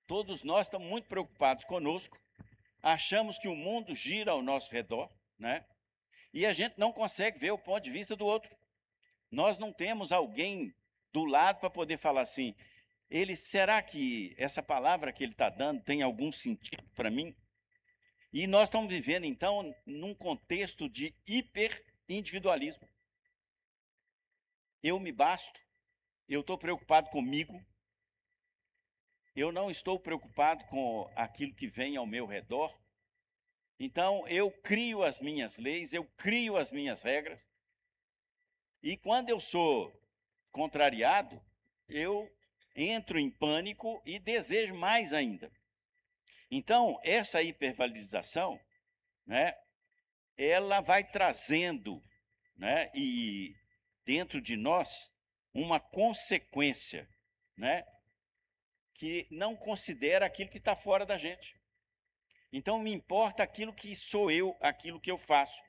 Todos nós estamos muito preocupados conosco, achamos que o mundo gira ao nosso redor, né? E a gente não consegue ver o ponto de vista do outro. Nós não temos alguém do lado para poder falar assim, será que essa palavra que ele está dando tem algum sentido para mim? E nós estamos vivendo, então, num contexto de hiperindividualismo. Eu me basto, eu estou preocupado comigo, eu não estou preocupado com aquilo que vem ao meu redor. Então, eu crio as minhas leis, eu crio as minhas regras, e quando eu sou contrariado, eu entro em pânico e desejo mais ainda. Então, essa hipervalorização, né, ela vai trazendo, né, e dentro de nós uma consequência, né, que não considera aquilo que está fora da gente. Então, me importa aquilo que sou eu, aquilo que eu faço.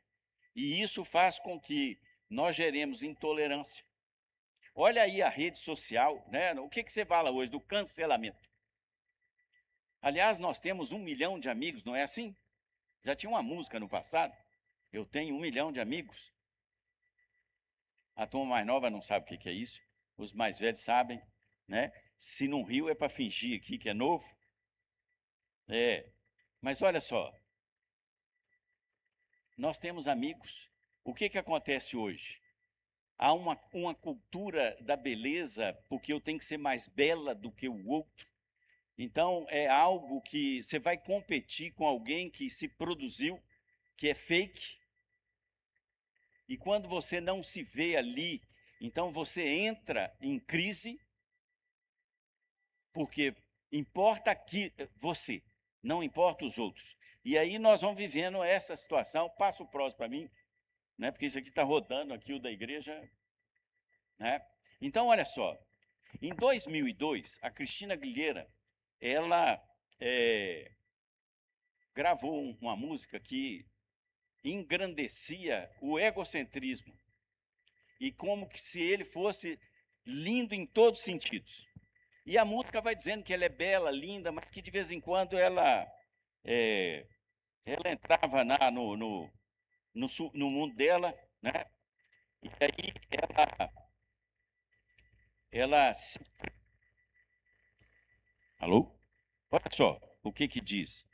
E isso faz com que nós geremos intolerância. Olha aí a rede social, né? O que você fala hoje do cancelamento? Aliás, nós temos 1 milhão de amigos, não é assim? Já tinha uma música no passado, eu tenho 1 milhão de amigos. A turma mais nova não sabe o que é isso, os mais velhos sabem, né? Se não riu é para fingir aqui que é novo. Mas olha só, nós temos amigos. O que acontece hoje? Há uma cultura da beleza, porque eu tenho que ser mais bela do que o outro. Então, é algo que você vai competir com alguém que se produziu, que é fake, e quando você não se vê ali, então você entra em crise, porque importa aqui você, não importa os outros. E aí nós vamos vivendo essa situação. Passa o próximo para mim, né? Porque isso aqui está rodando aqui, o da igreja, né? Então, olha só, em 2002, a Cristina Aguilera, ela gravou uma música que engrandecia o egocentrismo, e como que se ele fosse lindo em todos os sentidos. E a música vai dizendo que ela é bela, linda, mas que de vez em quando ela entrava no mundo dela, né? E aí ela Alô? Olha só o que diz.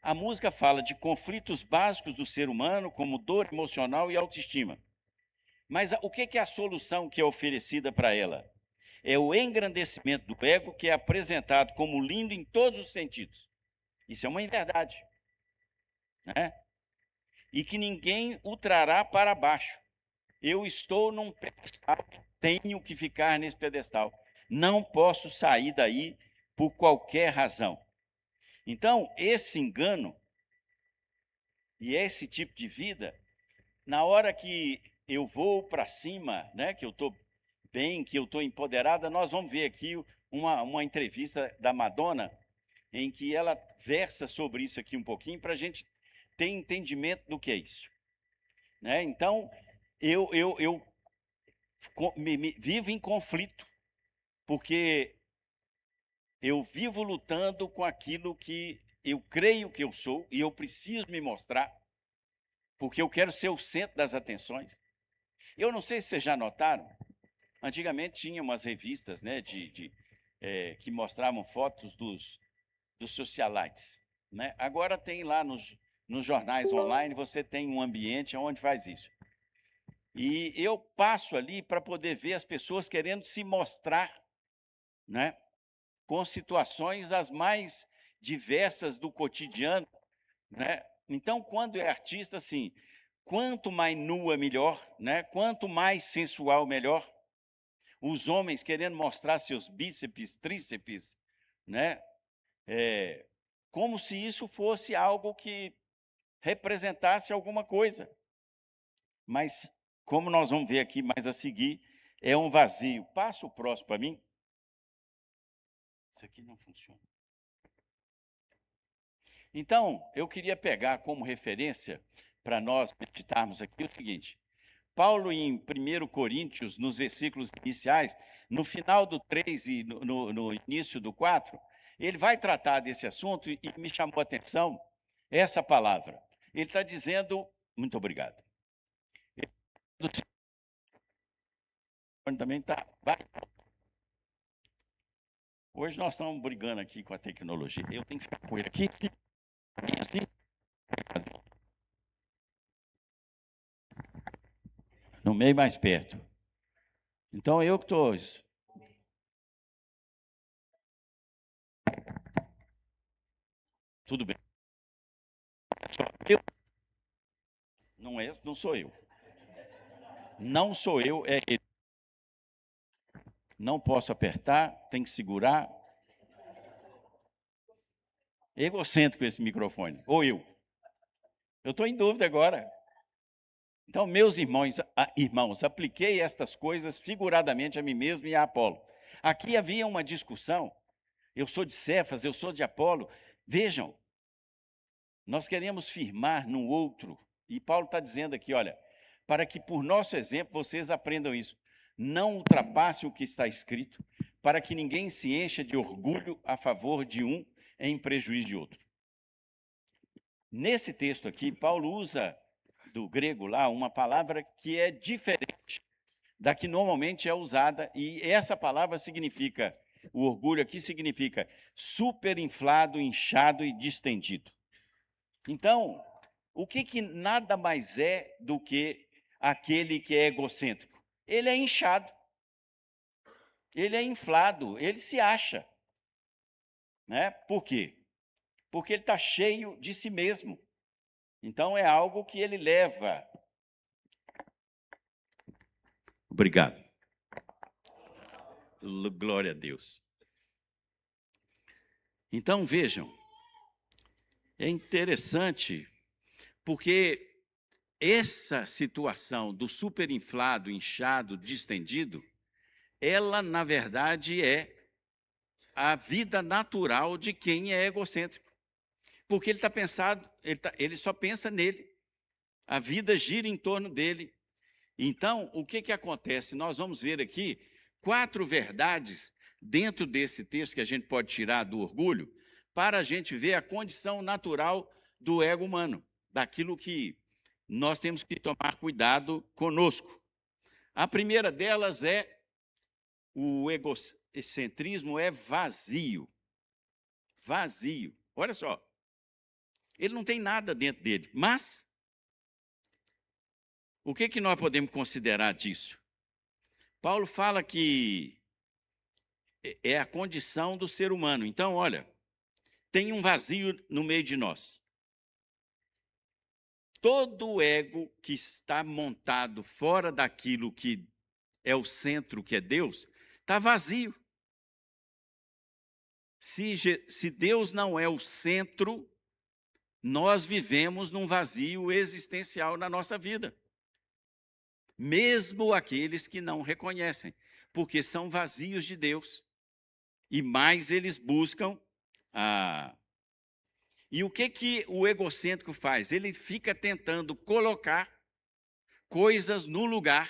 A música fala de conflitos básicos do ser humano, como dor emocional e autoestima. Mas o que é a solução que é oferecida para ela? É o engrandecimento do ego, que é apresentado como lindo em todos os sentidos. Isso é uma verdade, né? E que ninguém o trará para baixo. Eu estou num pedestal, tenho que ficar nesse pedestal. Não posso sair daí por qualquer razão. Então, esse engano e esse tipo de vida, na hora que eu vou para cima, né, que eu estou bem, que eu estou empoderada, nós vamos ver aqui uma entrevista da Madonna, em que ela versa sobre isso aqui um pouquinho, para a gente ter entendimento do que é isso, né? Então, eu vivo em conflito, porque eu vivo lutando com aquilo que eu creio que eu sou, e eu preciso me mostrar, porque eu quero ser o centro das atenções. Eu não sei se vocês já notaram, antigamente tinha umas revistas, né, que mostravam fotos dos socialites, né? Agora tem lá nos jornais online, você tem um ambiente onde faz isso. E eu passo ali para poder ver as pessoas querendo se mostrar, né, com situações as mais diversas do cotidiano, né? Então, quando é artista, assim, quanto mais nua, melhor, né? Quanto mais sensual, melhor. Os homens querendo mostrar seus bíceps, tríceps, né? Como se isso fosse algo que representasse alguma coisa. Mas, como nós vamos ver aqui mais a seguir, é um vazio. Passa o próximo para mim. Isso aqui não funciona. Então, eu queria pegar como referência, para nós meditarmos aqui, o seguinte. Paulo, em 1 Coríntios, nos versículos iniciais, no final do 3 e no início do 4, ele vai tratar desse assunto e me chamou a atenção essa palavra. Ele está dizendo, muito obrigado. Também está. Hoje nós estamos brigando aqui com a tecnologia. Eu tenho que ficar com ele aqui, assim. No meio mais perto. Então eu que estou. Tudo bem. Não sou eu. Não sou eu, é ele. Não posso apertar, tem que segurar. Egocêntrico esse microfone. Ou eu. Eu estou em dúvida agora. Então, meus irmãos, apliquei estas coisas figuradamente a mim mesmo e a Apolo. Aqui havia uma discussão. Eu sou de Cefas, eu sou de Apolo. Vejam, nós queremos firmar no outro. E Paulo está dizendo aqui, olha, para que por nosso exemplo vocês aprendam isso. Não ultrapasse o que está escrito, para que ninguém se encha de orgulho a favor de um em prejuízo de outro. Nesse texto aqui, Paulo usa do grego lá uma palavra que é diferente da que normalmente é usada, e essa palavra significa, o orgulho aqui significa superinflado, inchado e distendido. Então, o que nada mais é do que aquele que é egocêntrico? Ele é inchado, ele é inflado, ele se acha. Né? Por quê? Porque ele está cheio de si mesmo. Então, é algo que ele leva. Obrigado. Glória a Deus. Então, vejam, é interessante, porque essa situação do superinflado, inchado, distendido, ela, na verdade, é a vida natural de quem é egocêntrico. Porque ele está pensado, ele só pensa nele. A vida gira em torno dele. Então, o que acontece? Nós vamos ver aqui 4 verdades dentro desse texto que a gente pode tirar do orgulho, para a gente ver a condição natural do ego humano, daquilo que nós temos que tomar cuidado conosco. A primeira delas é o egocentrismo é vazio. Vazio. Olha só. Ele não tem nada dentro dele, mas o que nós podemos considerar disso? Paulo fala que é a condição do ser humano. Então, olha, tem um vazio no meio de nós. Todo o ego que está montado fora daquilo que é o centro, que é Deus, está vazio. Se Deus não é o centro, nós vivemos num vazio existencial na nossa vida. Mesmo aqueles que não reconhecem, porque são vazios de Deus. E mais eles buscam E o que o egocêntrico faz? Ele fica tentando colocar coisas no lugar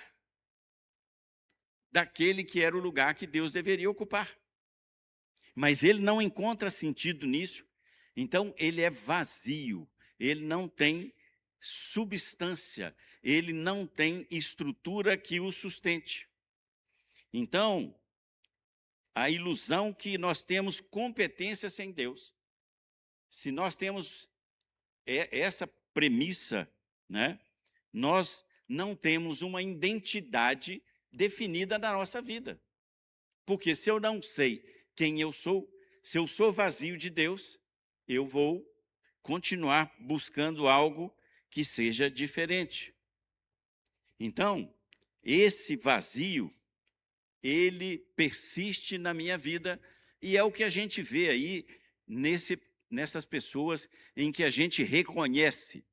daquele que era o lugar que Deus deveria ocupar. Mas ele não encontra sentido nisso, então ele é vazio, ele não tem substância, ele não tem estrutura que o sustente. Então, a ilusão que nós temos competência sem Deus. Se nós temos essa premissa, né, nós não temos uma identidade definida na nossa vida. Porque se eu não sei quem eu sou, se eu sou vazio de Deus, eu vou continuar buscando algo que seja diferente. Então, esse vazio, ele persiste na minha vida, e é o que a gente vê aí nessas pessoas em que a gente reconhece,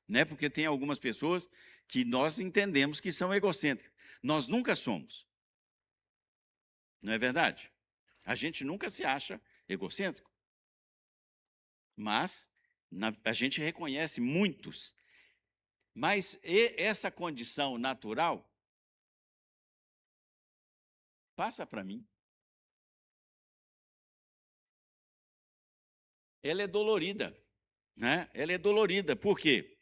né? Porque tem algumas pessoas que nós entendemos que são egocêntricas. Nós nunca somos. Não é verdade? A gente nunca se acha egocêntrico. Mas a gente reconhece muitos. Mas essa condição natural passa para mim. ela é dolorida, né? Ela é dolorida, por quê?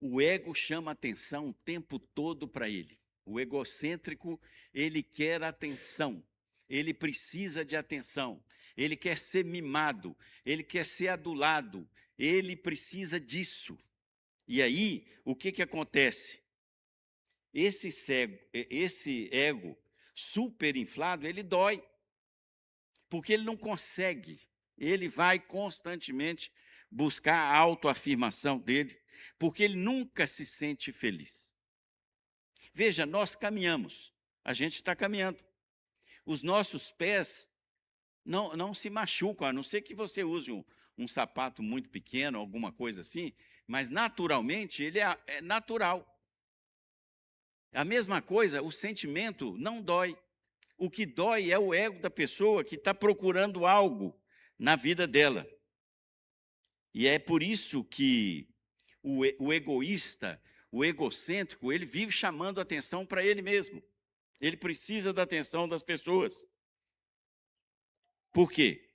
O ego chama atenção o tempo todo para ele. O egocêntrico, ele quer atenção, ele precisa de atenção, ele quer ser mimado, ele quer ser adulado, ele precisa disso. E aí, o que acontece? Esse ego superinflado, ele dói, porque ele não consegue, ele vai constantemente buscar a autoafirmação dele, porque ele nunca se sente feliz. Veja, nós caminhamos, a gente está caminhando, os nossos pés não se machucam, a não ser que você use um sapato muito pequeno, alguma coisa assim, mas naturalmente ele é natural. A mesma coisa, o sentimento não dói. O que dói é o ego da pessoa que está procurando algo na vida dela. E é por isso que o egoísta, o egocêntrico, ele vive chamando atenção para ele mesmo. Ele precisa da atenção das pessoas. Por quê?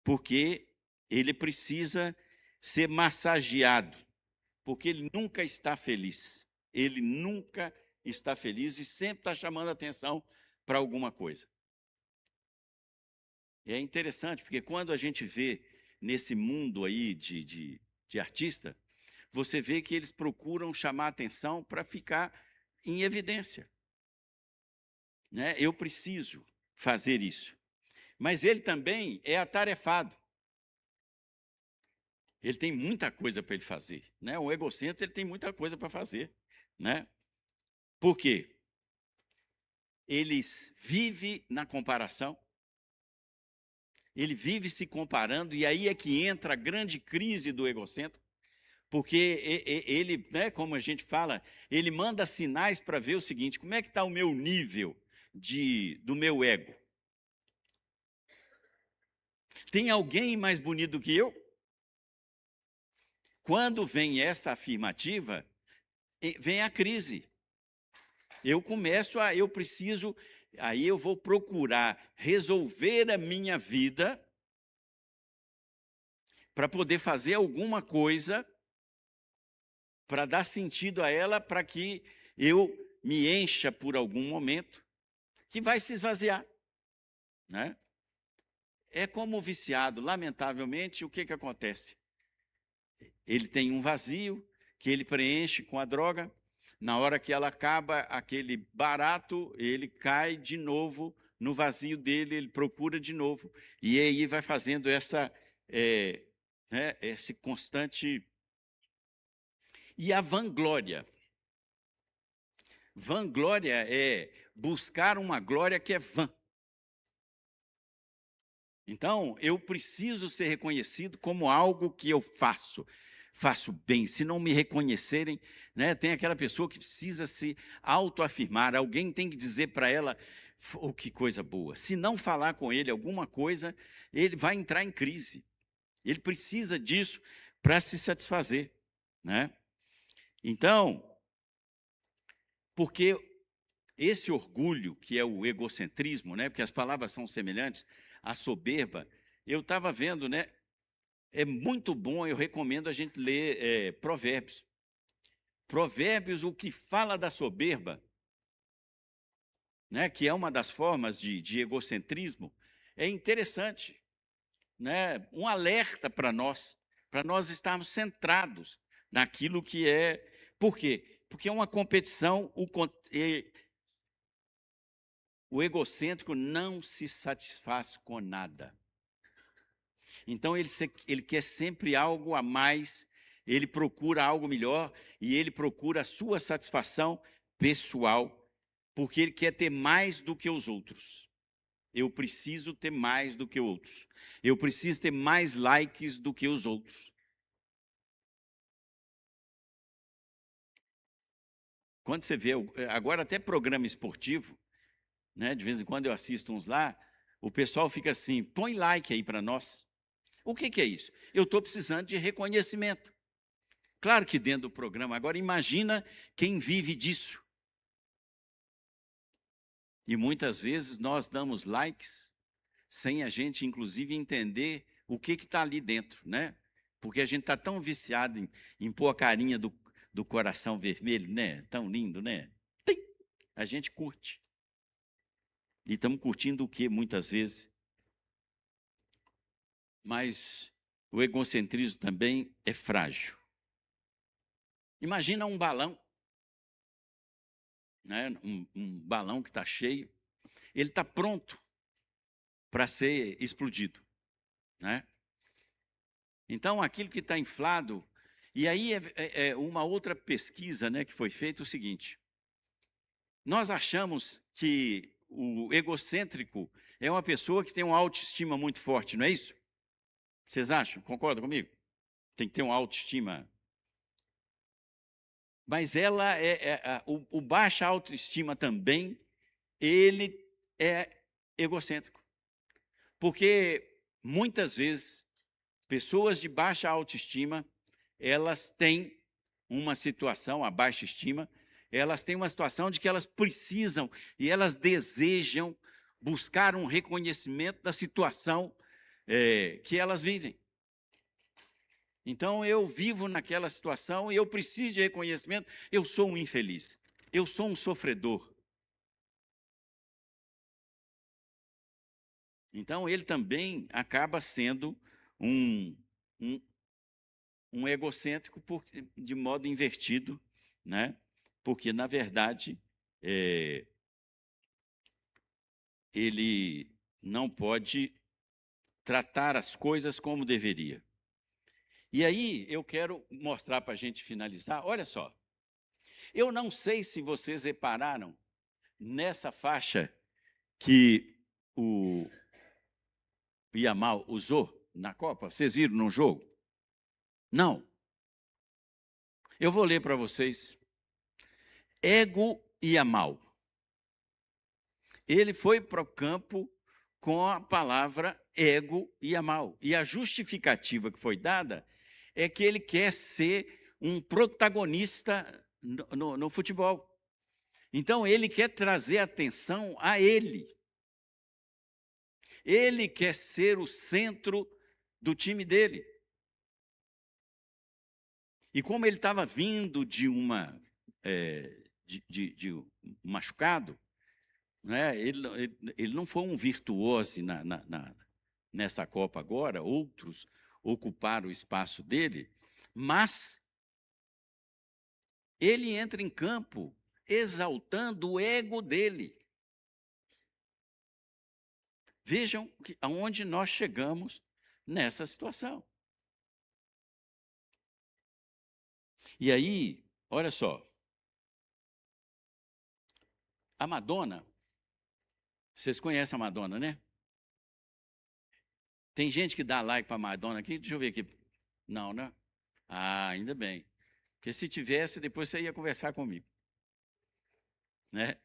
Porque ele precisa ser massageado, porque ele nunca está feliz. Ele nunca está feliz e sempre está chamando atenção para alguma coisa. É interessante, porque quando a gente vê nesse mundo aí de artista, você vê que eles procuram chamar atenção para ficar em evidência. Né? Eu preciso fazer isso. Mas ele também é atarefado. Ele tem muita coisa para ele fazer. Né? O egocêntrico, ele tem muita coisa para fazer. Né? Por quê? Ele vive na comparação, ele vive se comparando, e aí é que entra a grande crise do egocêntrico, porque ele, né, como a gente fala, ele manda sinais para ver o seguinte: como é que está o meu nível do meu ego? Tem alguém mais bonito do que eu? Quando vem essa afirmativa, vem a crise. Eu preciso, aí eu vou procurar resolver a minha vida para poder fazer alguma coisa para dar sentido a ela, para que eu me encha por algum momento, que vai se esvaziar. Né? É como o viciado, lamentavelmente, o que acontece? Ele tem um vazio que ele preenche com a droga, na hora que ela acaba, aquele barato, ele cai de novo no vazio dele, ele procura de novo, e aí vai fazendo esse constante. E a vanglória. Vanglória é buscar uma glória que é vã. Então, eu preciso ser reconhecido como algo que eu faço bem. Se não me reconhecerem, né, tem aquela pessoa que precisa se autoafirmar, alguém tem que dizer para ela, oh, que coisa boa. Se não falar com ele alguma coisa, ele vai entrar em crise. Ele precisa disso para se satisfazer. Né? Então, porque esse orgulho, que é o egocentrismo, né, porque as palavras são semelhantes, a soberba, eu estava vendo, né, é muito bom, eu recomendo a gente ler Provérbios. Provérbios, o que fala da soberba, né, que é uma das formas de egocentrismo, é interessante, né, um alerta para nós estarmos centrados naquilo que é. Por quê? Porque é uma competição, o egocêntrico não se satisfaz com nada. Então, ele quer sempre algo a mais, ele procura algo melhor e ele procura a sua satisfação pessoal, porque ele quer ter mais do que os outros. Eu preciso ter mais do que outros. Eu preciso ter mais likes do que os outros. Quando você vê, agora até programa esportivo, né, de vez em quando eu assisto uns lá, o pessoal fica assim, põe like aí para nós. O que é isso? Eu estou precisando de reconhecimento. Claro que dentro do programa. Agora imagina quem vive disso. E muitas vezes nós damos likes sem a gente, inclusive, entender o que está ali dentro, né? Porque a gente está tão viciado em pôr a carinha do coração vermelho, né? Tão lindo, né? Tim! A gente curte. E estamos curtindo o quê, muitas vezes? Mas o egocentrismo também é frágil. Imagina um balão, né? Um balão que está cheio, ele está pronto para ser explodido, né? Então, aquilo que está inflado, e aí é uma outra pesquisa, né, que foi feita, o seguinte: nós achamos que o egocêntrico é uma pessoa que tem uma autoestima muito forte, não é isso? Vocês acham? Concordam comigo? Tem que ter uma autoestima. Mas ela o baixa autoestima também, ele é egocêntrico. Porque muitas vezes pessoas de baixa autoestima, elas têm uma situação, a baixa estima, elas têm uma situação de que elas precisam e elas desejam buscar um reconhecimento da situação que elas vivem. Então, eu vivo naquela situação e eu preciso de reconhecimento, eu sou um infeliz, eu sou um sofredor. Então, ele também acaba sendo um egocêntrico de modo invertido, né? Porque, na verdade, ele não pode tratar as coisas como deveria. E aí, eu quero mostrar para a gente finalizar, olha só, eu não sei se vocês repararam nessa faixa que o Yamal usou na Copa, vocês viram no jogo? Não. Eu vou ler para vocês. Ego Yamal. Ele foi para o campo com a palavra ego Yamal. E a justificativa que foi dada é que ele quer ser um protagonista no futebol. Então, ele quer trazer atenção a ele. Ele quer ser o centro do time dele. E como ele estava vindo de um machucado, né, ele não foi um virtuoso nessa Copa agora, outros ocuparam o espaço dele, mas ele entra em campo exaltando o ego dele. Vejam aonde nós chegamos nessa situação. E aí, olha só, a Madonna, vocês conhecem a Madonna, né? Tem gente que dá like para a Madonna aqui, deixa eu ver aqui. Não, né? Ah, ainda bem. Porque se tivesse, depois você ia conversar comigo. Né?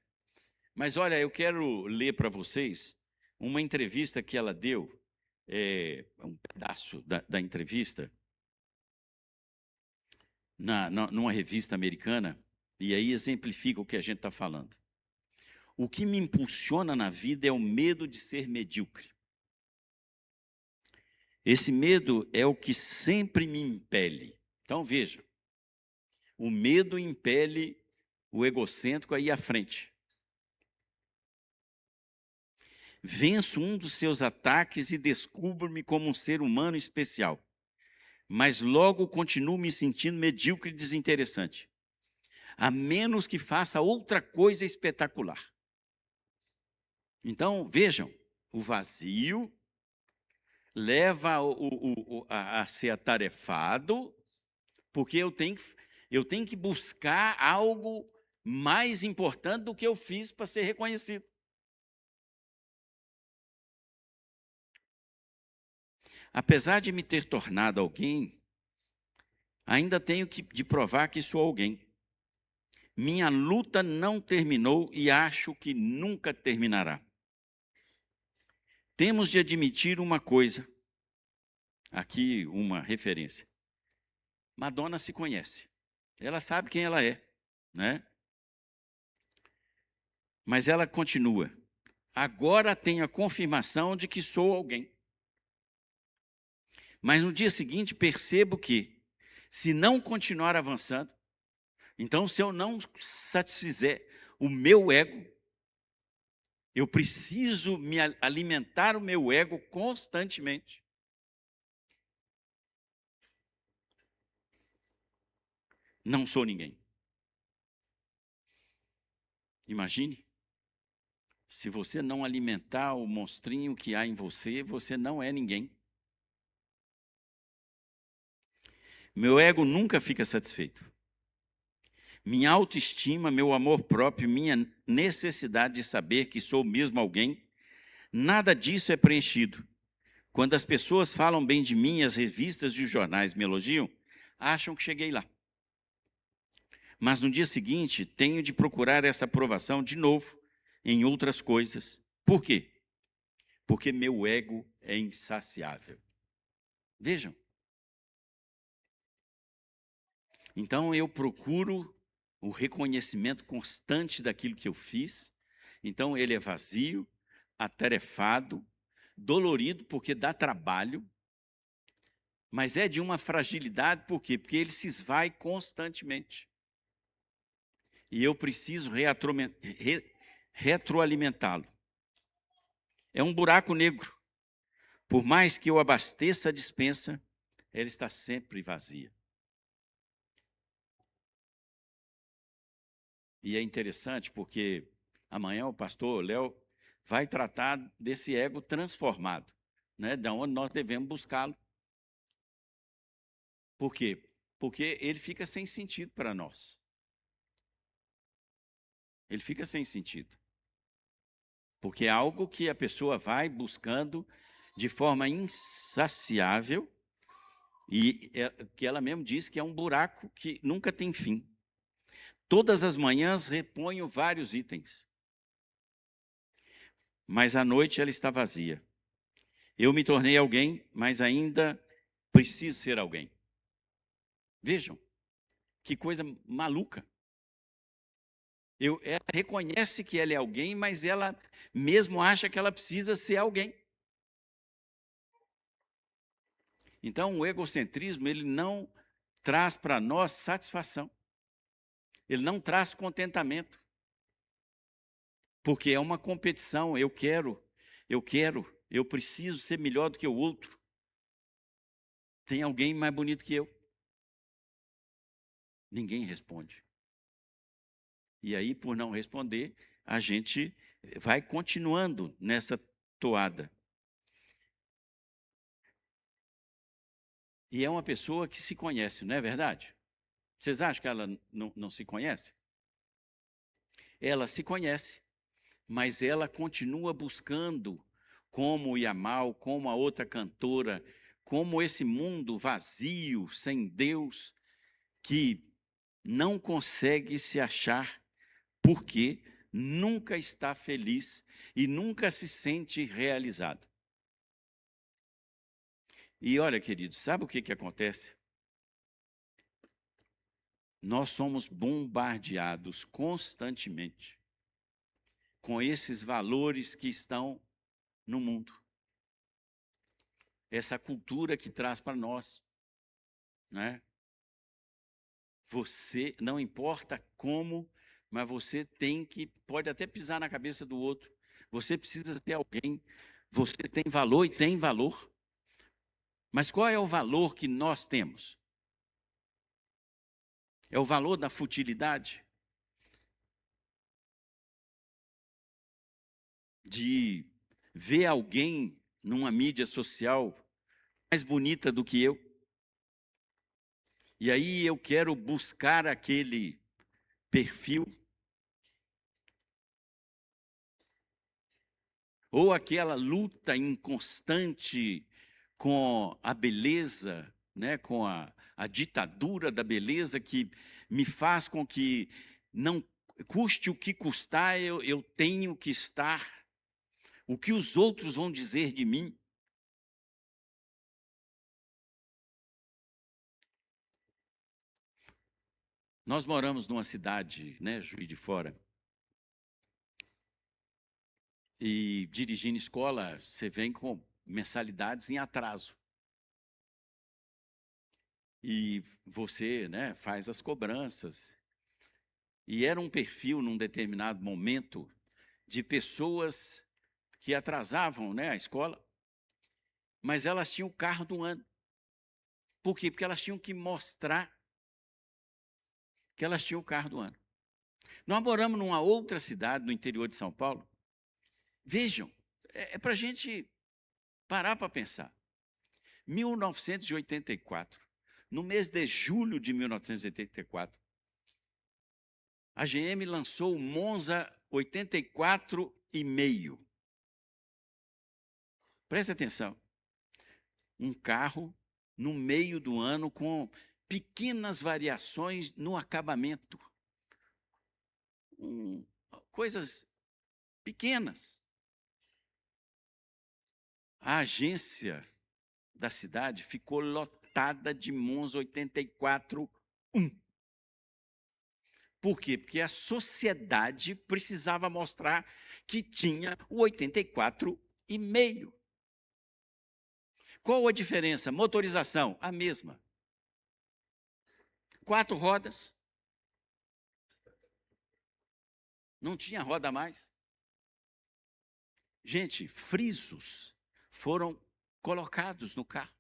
Mas olha, eu quero ler para vocês uma entrevista que ela deu, um pedaço da entrevista, numa revista americana, e aí exemplifica o que a gente está falando. O que me impulsiona na vida é o medo de ser medíocre. Esse medo é o que sempre me impele. Então, veja, o medo impele o egocêntrico a ir à frente. Venço um dos seus ataques e descubro-me como um ser humano especial. Mas logo continuo me sentindo medíocre e desinteressante, a menos que faça outra coisa espetacular. Então, vejam, o vazio leva a ser atarefado, porque eu tenho que buscar algo mais importante do que eu fiz para ser reconhecido. Apesar de me ter tornado alguém, ainda tenho de provar que sou alguém. Minha luta não terminou e acho que nunca terminará. Temos de admitir uma coisa, aqui uma referência. Madonna se conhece, ela sabe quem ela é, né? Mas ela continua. agora tenho a confirmação de que sou alguém. Mas no dia seguinte percebo que, se não continuar avançando, então se eu não satisfizer o meu ego, eu preciso me alimentar o meu ego constantemente. Não sou ninguém. Imagine, se você não alimentar o monstrinho que há em você, você não é ninguém. Meu ego nunca fica satisfeito. Minha autoestima, meu amor próprio, minha necessidade de saber que sou mesmo alguém, nada disso é preenchido. Quando as pessoas falam bem de mim, as revistas e os jornais me elogiam, acham que cheguei lá. Mas no dia seguinte, tenho de procurar essa aprovação de novo em outras coisas. Por quê? Porque meu ego é insaciável. Vejam. Então eu procuro o reconhecimento constante daquilo que eu fiz. Então ele é vazio, atarefado, dolorido porque dá trabalho, mas é de uma fragilidade, por quê? Porque ele se esvai constantemente. E eu preciso retroalimentá-lo. É um buraco negro. Por mais que eu abasteça a despensa, ela está sempre vazia. E é interessante porque amanhã o pastor Léo vai tratar desse ego transformado, né? De onde nós devemos buscá-lo. Por quê? Porque ele fica sem sentido para nós. Ele fica sem sentido. Porque é algo que a pessoa vai buscando de forma insaciável e que ela mesmo diz que é um buraco que nunca tem fim. Todas as manhãs reponho vários itens, mas à noite ela está vazia. Eu me tornei alguém, mas ainda preciso ser alguém. Vejam, que coisa maluca. Ela reconhece que ela é alguém, mas ela mesmo acha que ela precisa ser alguém. Então, o egocentrismo, ele não traz para nós satisfação. Ele não traz contentamento. Porque é uma competição, eu quero, eu preciso ser melhor do que o outro. Tem alguém mais bonito que eu? Ninguém responde. E aí, por não responder, a gente vai continuando nessa toada. E é uma pessoa que se conhece, não é verdade? Vocês acham que ela não se conhece? Ela se conhece, mas ela continua buscando como o Yamal, como a outra cantora, como esse mundo vazio, sem Deus, que não consegue se achar porque nunca está feliz e nunca se sente realizado. E olha, queridos, sabe o que acontece? Nós somos bombardeados constantemente com esses valores que estão no mundo. Essa cultura que traz para nós, né? Você, não importa como, mas você pode até pisar na cabeça do outro. Você precisa ter alguém, você tem valor e tem valor. Mas qual é o valor que nós temos? É o valor da futilidade? De ver alguém numa mídia social mais bonita do que eu? E aí eu quero buscar aquele perfil, ou aquela luta inconstante com a beleza, né, com a ditadura da beleza que me faz com que não custe o que custar, eu tenho que estar. O que os outros vão dizer de mim? Nós moramos numa cidade, né, Juiz de Fora, E dirigindo escola, você vem com mensalidades em atraso. E você, né, faz as cobranças. E era um perfil, num determinado momento, de pessoas que atrasavam, né, a escola, mas elas tinham o carro do ano. Por quê? Porque elas tinham que mostrar que elas tinham o carro do ano. Nós moramos numa outra cidade, no interior de São Paulo. Vejam, é para a gente parar para pensar. 1984, no mês de julho de 1984, a GM lançou o Monza 84,5. Preste atenção. Um carro no meio do ano com pequenas variações no acabamento. Coisas pequenas. A agência da cidade ficou lotada de Monza 84,1. Por quê? Porque a sociedade precisava mostrar que tinha o 84,5. Qual a diferença? Motorização, a mesma. 4 rodas. Não tinha roda a mais. Gente, frisos foram colocados no carro.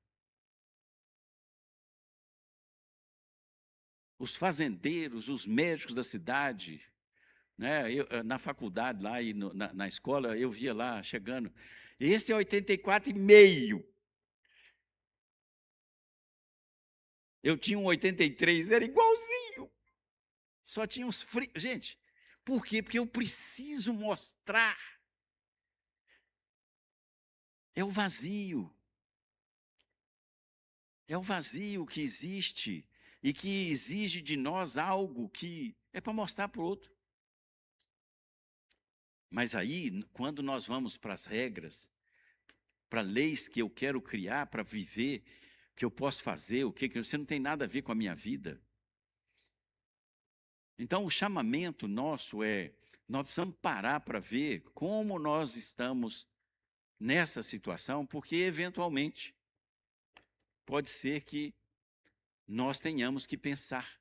Os fazendeiros, os médicos da cidade, né? Na faculdade lá e na escola, eu via lá chegando. Esse é 84,5. Eu tinha um 83, era igualzinho. Só tinha uns frios. Gente, por quê? Porque eu preciso mostrar. É o vazio. É o vazio que existe e que exige de nós algo que é para mostrar para o outro. Mas aí, quando nós vamos para as regras, para leis que eu quero criar, para viver, que eu posso fazer, o que você não tem nada a ver com a minha vida. Então, o chamamento nosso nós precisamos parar para ver como nós estamos nessa situação, porque eventualmente pode ser que nós tenhamos que pensar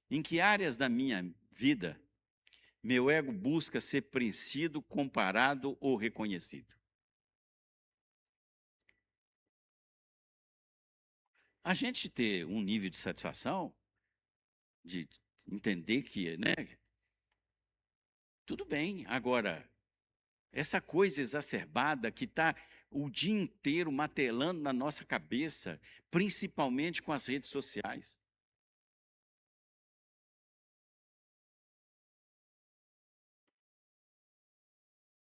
em que áreas da minha vida meu ego busca ser preenchido, comparado ou reconhecido. A gente ter um nível de satisfação, de entender que, né, tudo bem. Agora, essa coisa exacerbada que está o dia inteiro martelando na nossa cabeça, principalmente com as redes sociais.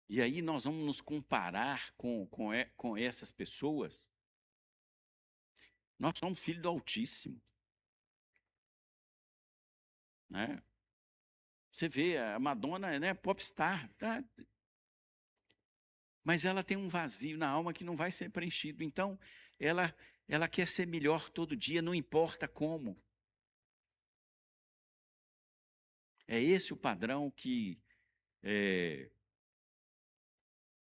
E aí nós vamos nos comparar com essas pessoas. Nós somos filhos do Altíssimo. Né? Você vê, a Madonna, né, popstar, tá? Mas ela tem um vazio na alma que não vai ser preenchido. Então, ela quer ser melhor todo dia, não importa como. É esse o padrão que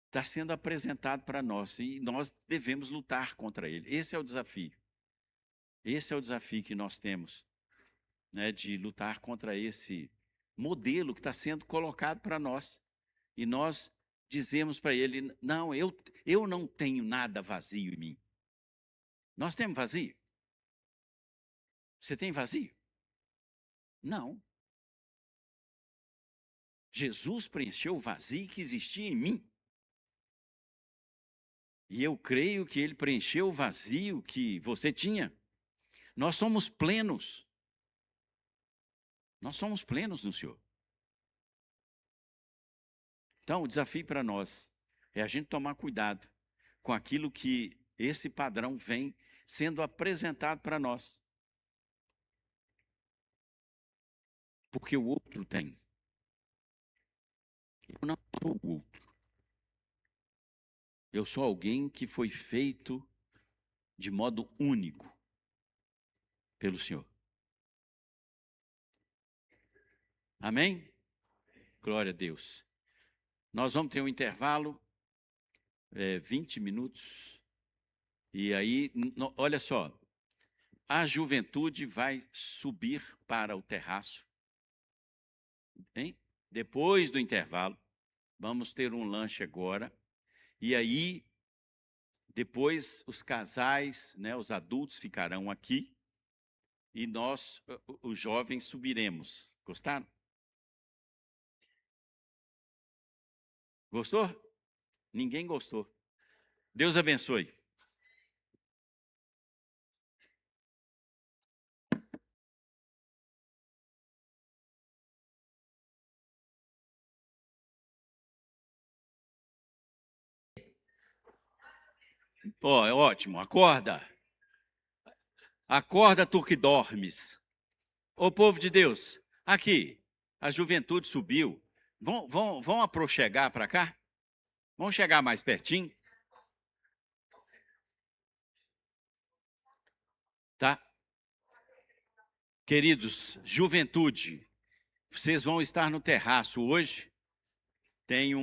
está sendo apresentado para nós e nós devemos lutar contra ele. Esse é o desafio. Esse é o desafio que nós temos, né, de lutar contra esse modelo que está sendo colocado para nós. E nós dizemos para ele: não, eu não tenho nada vazio em mim. Nós temos vazio? Você tem vazio? Não. Jesus preencheu o vazio que existia em mim. E eu creio que ele preencheu o vazio que você tinha. Nós somos plenos. Nós somos plenos no Senhor. Então, o desafio para nós é a gente tomar cuidado com aquilo que esse padrão vem sendo apresentado para nós. Porque o outro tem. Eu não sou o outro. Eu sou alguém que foi feito de modo único pelo Senhor. Amém? Glória a Deus. Nós vamos ter um intervalo, 20 minutos. E aí, olha só, a juventude vai subir para o terraço, hein? Depois do intervalo, vamos ter um lanche agora. E aí, depois os casais, né, os adultos ficarão aqui e nós, os jovens, subiremos. Gostaram? Gostou? Ninguém gostou. Deus abençoe. Ó, é ótimo, acorda. Acorda, tu que dormes. Ô povo de Deus, aqui, a juventude subiu. Vão aproxegar para cá? Vão chegar mais pertinho? Tá? Queridos, juventude, vocês vão estar no terraço hoje. Tem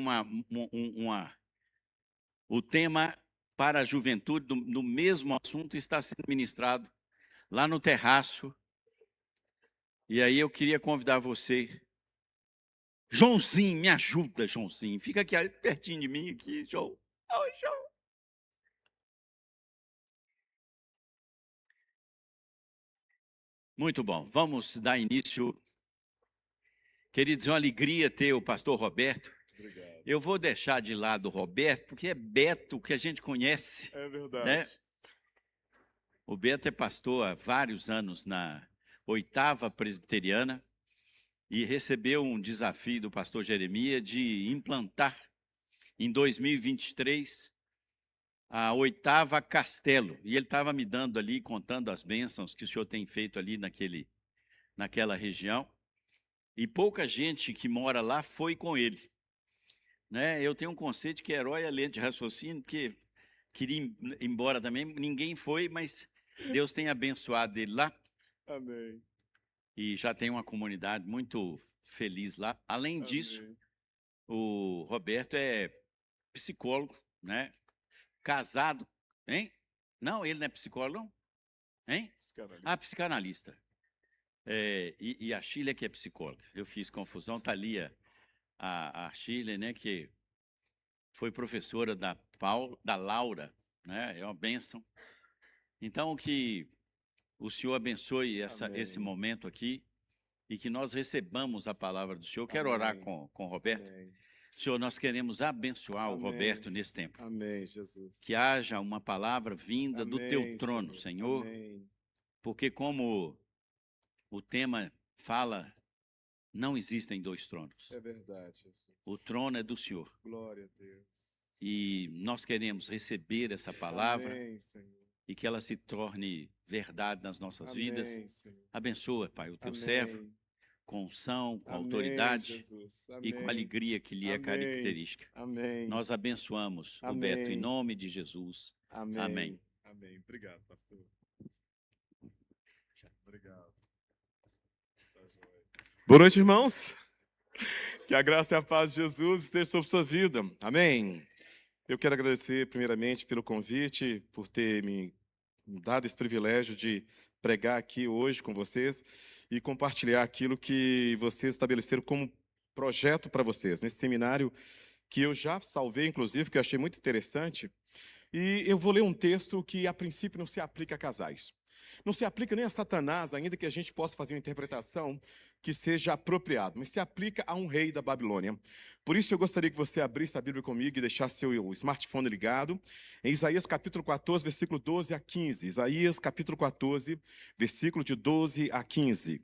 o tema para a juventude, no mesmo assunto, está sendo ministrado lá no terraço. E aí eu queria convidar você. Joãozinho, me ajuda, Joãozinho. Fica aqui pertinho de mim, aqui, João. Oh, João. Muito bom, vamos dar início. Queridos, é uma alegria ter o pastor Roberto. Obrigado. Eu vou deixar de lado o Roberto, porque é Beto que a gente conhece. É verdade. Né? O Beto é pastor há vários anos na 8ª Presbiteriana e recebeu um desafio do pastor Jeremias de implantar em 2023 a 8ª Castelo. E ele estava me dando ali, contando as bênçãos que o senhor tem feito ali naquela região. E pouca gente que mora lá foi com ele. Né? Eu tenho um conceito que herói é lente de raciocínio, porque queria ir embora também, ninguém foi, mas Deus tem abençoado ele lá. Amém. E já tem uma comunidade muito feliz lá. Além Amém. disso, o Roberto é psicólogo, né? Casado, hein? Não, ele não é psicólogo, não? Hein? Psicanalista. Ah, psicanalista. E a Shirley que é psicóloga. Eu fiz confusão, está ali a Shirley, né, que foi professora da Laura, né? É uma bênção. Então, que o Senhor abençoe esse momento aqui e que nós recebamos a palavra do Senhor. Quero orar com o Roberto. Amém. Senhor, nós queremos abençoar o Roberto nesse tempo. Amém, Jesus. Que haja uma palavra vinda do teu trono, Senhor. Amém. Porque como o tema fala, não existem dois tronos. É verdade, Jesus. O trono é do Senhor. Glória a Deus. E nós queremos receber essa palavra. Amém, Senhor. E que ela se torne verdade nas nossas vidas. Senhor. Abençoa, Pai, o teu Amém. servo, com unção, com Amém, autoridade Jesus. e com a alegria que lhe é Amém. característica. Amém. Nós abençoamos, Roberto, em nome de Jesus. Amém. Amém. Amém. Obrigado, pastor. Obrigado. Boa noite, irmãos. Que a graça e a paz de Jesus esteja sobre sua vida. Amém. Eu quero agradecer primeiramente pelo convite, por ter me dado esse privilégio de pregar aqui hoje com vocês e compartilhar aquilo que vocês estabeleceram como projeto para vocês, nesse seminário que eu já salvei, inclusive, que eu achei muito interessante. E eu vou ler um texto que, a princípio, não se aplica a casais. Não se aplica nem a Satanás, ainda que a gente possa fazer uma interpretação que seja apropriada, mas se aplica a um rei da Babilônia. Por isso eu gostaria que você abrisse a Bíblia comigo e deixasse seu smartphone ligado em Isaías capítulo 14, versículo 12 a 15. Isaías capítulo 14, versículo de 12 a 15.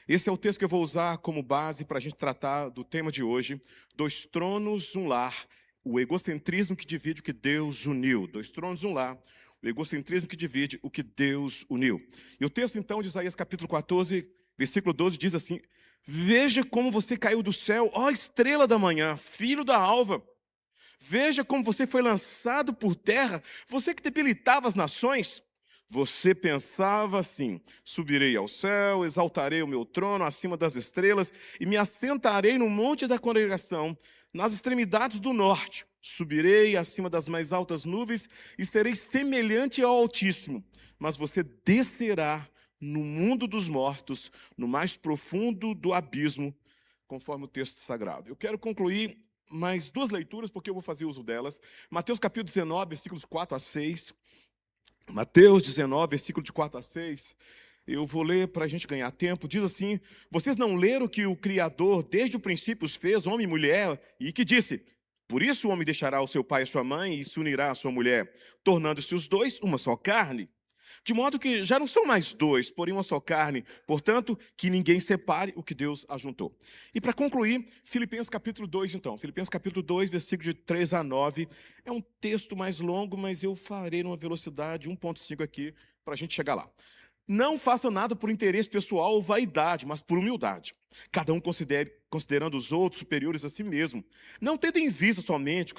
Esse é o texto que eu vou usar como base para a gente tratar do tema de hoje: dois tronos, um lar, o egocentrismo que divide o que Deus uniu. Dois tronos, um lar, o egocentrismo que divide o que Deus uniu. E o texto, então, de Isaías capítulo 14, versículo 12, diz assim: veja como você caiu do céu, ó estrela da manhã, filho da alva. Veja como você foi lançado por terra, você que debilitava as nações. Você pensava assim: subirei ao céu, exaltarei o meu trono acima das estrelas e me assentarei no monte da congregação, nas extremidades do norte. Subirei acima das mais altas nuvens e serei semelhante ao Altíssimo. Mas você descerá no mundo dos mortos, no mais profundo do abismo, conforme o texto sagrado. Eu quero concluir mais duas leituras, porque eu vou fazer uso delas. Mateus capítulo 19, versículos 4 a 6. Mateus 19, versículo de 4 a 6. Eu vou ler para a gente ganhar tempo. Diz assim: vocês não leram que o Criador desde o princípio os fez homem e mulher, e que disse: por isso o homem deixará o seu pai e a sua mãe e se unirá à sua mulher, tornando-se os dois uma só carne. De modo que já não são mais dois, porém uma só carne. Portanto, que ninguém separe o que Deus ajuntou. E para concluir, Filipenses capítulo 2, então. Filipenses capítulo 2, versículo de 3 a 9. É um texto mais longo, mas eu farei numa velocidade 1.5 aqui, para a gente chegar lá. Não faça nada por interesse pessoal ou vaidade, mas por humildade. Cada um considerando os outros superiores a si mesmo. Não tendo em vista somente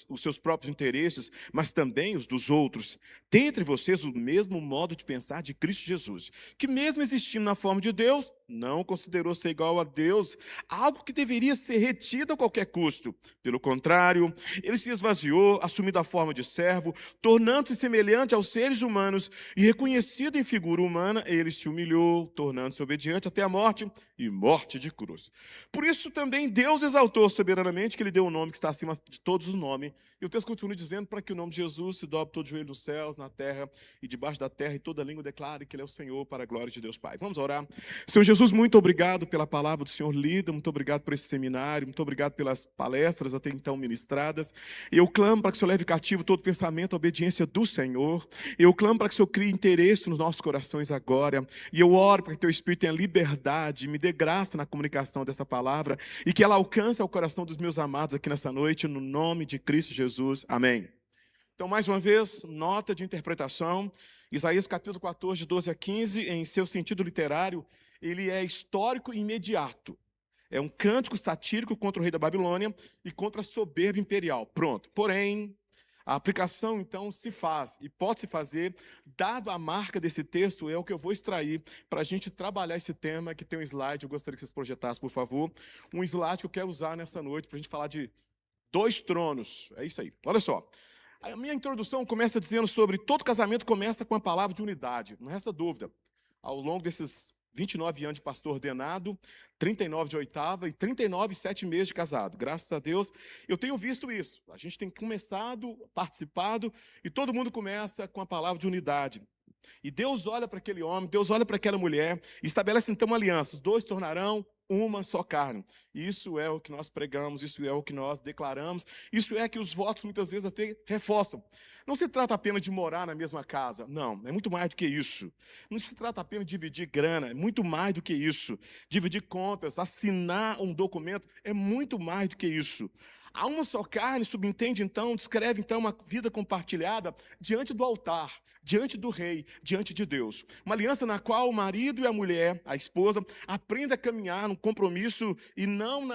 os seus próprios interesses, mas também os dos outros. Tem entre vocês o mesmo modo de pensar de Cristo Jesus, que mesmo existindo na forma de Deus, não considerou ser igual a Deus, algo que deveria ser retido a qualquer custo. Pelo contrário, ele se esvaziou, assumindo a forma de servo, tornando-se semelhante aos seres humanos, e reconhecido em figura humana, ele se humilhou, tornando-se obediente até a morte, e morte de cruz. Por isso também Deus exaltou soberanamente, que ele deu um nome que está acima de todos os nomes. E o texto continua dizendo: para que o nome de Jesus se dobre todo o joelho dos céus, na terra e debaixo da terra, e toda língua declare que ele é o Senhor, para a glória de Deus Pai. Vamos orar. Senhor Jesus, muito obrigado pela palavra do Senhor lida, muito obrigado por esse seminário, muito obrigado pelas palestras até então ministradas. Eu clamo para que o Senhor leve cativo todo pensamento à obediência do Senhor. Eu clamo para que o Senhor crie interesse nos nossos corações agora. E eu oro para que teu Espírito tenha liberdade, me dê graça na comunicação dessa palavra e que ela alcance ao coração dos meus amados aqui nessa noite, no nome de Cristo Jesus. Amém. Então, mais uma vez, nota de interpretação. Isaías capítulo 14, 12 a 15, em seu sentido literário, ele é histórico e imediato. É um cântico satírico contra o rei da Babilônia e contra a soberba imperial. Pronto. Porém, a aplicação, então, se faz e pode se fazer, dado a marca desse texto, é o que eu vou extrair para a gente trabalhar esse tema, que tem um slide, eu gostaria que vocês projetassem, por favor. Um slide que eu quero usar nessa noite para a gente falar de 2 tronos. É isso aí. Olha só. A minha introdução começa dizendo sobre todo casamento começa com a palavra de unidade. Não resta dúvida. Ao longo desses 29 anos de pastor ordenado, 39 de oitava e 39 7 meses de casado. Graças a Deus, eu tenho visto isso. A gente tem começado, participado, e todo mundo começa com a palavra de unidade. E Deus olha para aquele homem, Deus olha para aquela mulher, e estabelece então uma aliança. Os dois tornarão uma só carne. Isso é o que nós pregamos, isso é o que nós declaramos, isso é que os votos muitas vezes até reforçam. Não se trata apenas de morar na mesma casa, não, é muito mais do que isso. Não se trata apenas de dividir grana, é muito mais do que isso. Dividir contas, assinar um documento, é muito mais do que isso. A uma só carne subentende então, descreve então uma vida compartilhada diante do altar, diante do rei, diante de Deus. Uma aliança na qual o marido e a mulher, a esposa, aprendem a caminhar num compromisso e não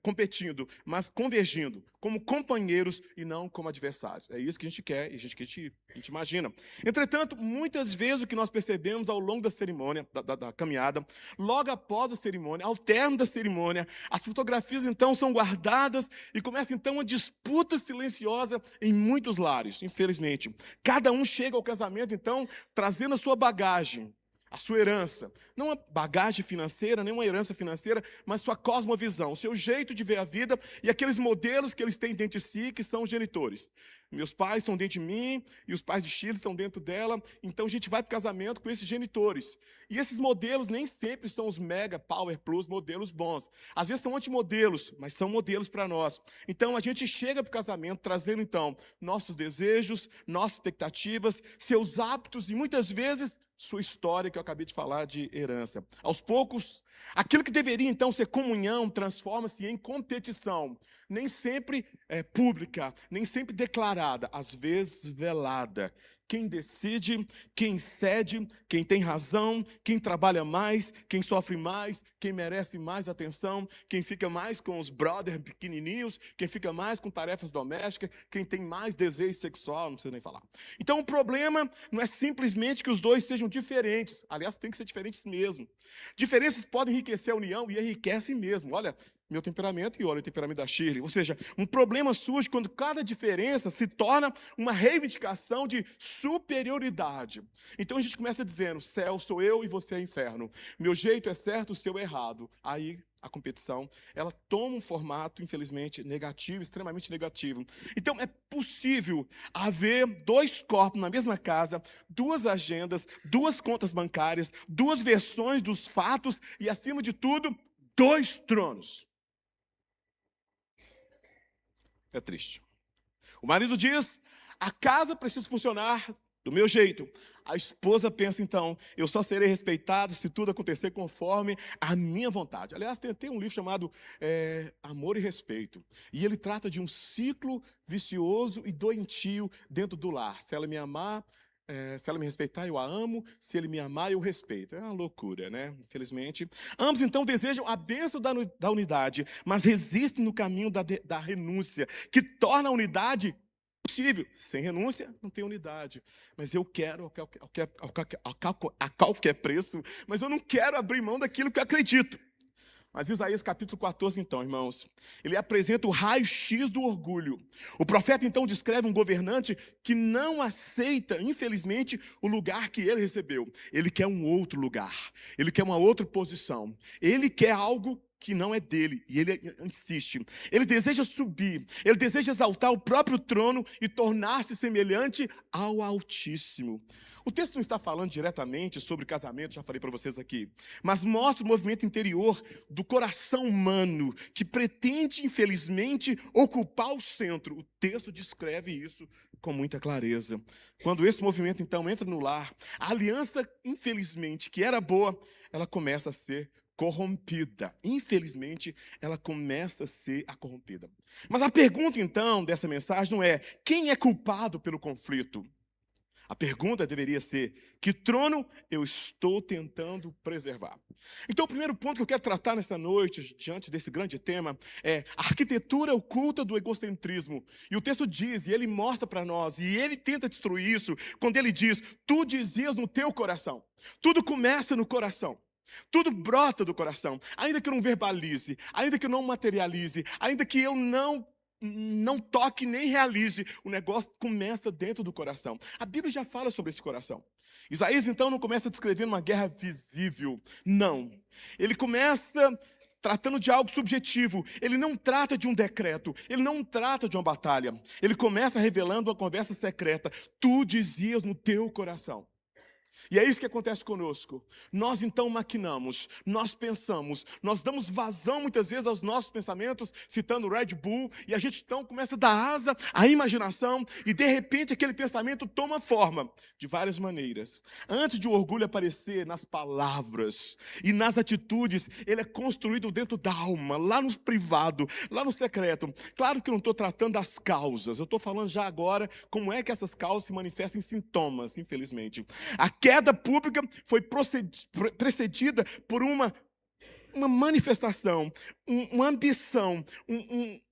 competindo, mas convergindo, como companheiros e não como adversários. É isso que a gente quer e a gente imagina. Entretanto, muitas vezes o que nós percebemos ao longo da cerimônia, da caminhada, logo após a cerimônia, ao término da cerimônia, as fotografias então são guardadas e começa então uma disputa silenciosa em muitos lares, infelizmente. Cada um chega ao casamento então trazendo a sua bagagem, a sua herança. Não uma bagagem financeira, nem uma herança financeira, mas sua cosmovisão, o seu jeito de ver a vida e aqueles modelos que eles têm dentro de si, que são os genitores. Meus pais estão dentro de mim e os pais de Chile estão dentro dela. Então a gente vai para o casamento com esses genitores. E esses modelos nem sempre são os mega, power plus, modelos bons. Às vezes são antimodelos, mas são modelos para nós. Então a gente chega para o casamento trazendo então nossos desejos, nossas expectativas, seus hábitos e muitas vezes sua história, que eu acabei de falar de herança. Aos poucos, aquilo que deveria então ser comunhão transforma-se em competição. nem sempre pública, nem sempre declarada, às vezes velada. Quem decide, quem cede, quem tem razão, quem trabalha mais, quem sofre mais, quem merece mais atenção, quem fica mais com os brothers pequenininhos, quem fica mais com tarefas domésticas, quem tem mais desejo sexual, não precisa nem falar. Então o problema não é simplesmente que os dois sejam diferentes. Aliás, tem que ser diferentes mesmo. Diferenças podem enriquecer a união e enriquecem mesmo. Olha, meu temperamento e olha o temperamento da Shirley. Ou seja, um problema surge quando cada diferença se torna uma reivindicação de superioridade. Então a gente começa dizendo, céu sou eu e você é inferno. Meu jeito é certo, o seu é errado. Aí a competição, ela toma um formato, infelizmente, negativo, extremamente negativo. Então é possível haver dois corpos na mesma casa, duas agendas, duas contas bancárias, duas versões dos fatos e, acima de tudo, dois tronos. É triste. O marido diz, a casa precisa funcionar do meu jeito. A esposa pensa, então, eu só serei respeitado se tudo acontecer conforme a minha vontade. Aliás, tem um livro chamado Amor e Respeito. E ele trata de um ciclo vicioso e doentio dentro do lar. Se ela me amar, se ela me respeitar, eu a amo. Se ele me amar, eu respeito. É uma loucura, né? Infelizmente. Ambos, então, desejam a bênção da unidade, mas resistem no caminho da renúncia, que torna a unidade possível. Sem renúncia, não tem unidade. Mas eu quero a qualquer preço, mas eu não quero abrir mão daquilo que eu acredito. Mas Isaías capítulo 14, então, irmãos, ele apresenta o raio-x do orgulho. O profeta, então, descreve um governante que não aceita, infelizmente, o lugar que ele recebeu. Ele quer um outro lugar. Ele quer uma outra posição. Ele quer algo que não é dele, e ele insiste. Ele deseja subir, ele deseja exaltar o próprio trono e tornar-se semelhante ao Altíssimo. O texto não está falando diretamente sobre casamento, já falei para vocês aqui, mas mostra o movimento interior do coração humano, que pretende, infelizmente, ocupar o centro. O texto descreve isso com muita clareza. Quando esse movimento, então, entra no lar, a aliança, infelizmente, que era boa, ela começa a ser corrompida. Infelizmente, ela começa a ser corrompida. Mas a pergunta, então, dessa mensagem não é quem é culpado pelo conflito. A pergunta deveria ser, que trono eu estou tentando preservar? Então, o primeiro ponto que eu quero tratar nessa noite, diante desse grande tema, é a arquitetura oculta do egocentrismo. E o texto diz, e ele mostra para nós, e ele tenta destruir isso, quando ele diz, tu dizias no teu coração. Tudo começa no coração. Tudo brota do coração, ainda que eu não verbalize, ainda que eu não materialize, ainda que eu não toque nem realize, o negócio começa dentro do coração. A Bíblia já fala sobre esse coração. Isaías, então, não começa descrevendo uma guerra visível, não. Ele começa tratando de algo subjetivo. Ele não trata de um decreto, ele não trata de uma batalha. Ele começa revelando uma conversa secreta. Tu dizias no teu coração. E é isso que acontece conosco. Nós então maquinamos, nós pensamos, nós damos vazão muitas vezes aos nossos pensamentos, citando Red Bull, e a gente então começa a dar asa à imaginação, e de repente aquele pensamento toma forma de várias maneiras. Antes de o orgulho aparecer nas palavras e nas atitudes, ele é construído dentro da alma, lá no privado, lá no secreto. Claro que eu não estou tratando das causas, eu estou falando já agora como é que essas causas se manifestam em sintomas, infelizmente. A queda pública foi precedida por uma manifestação, uma ambição,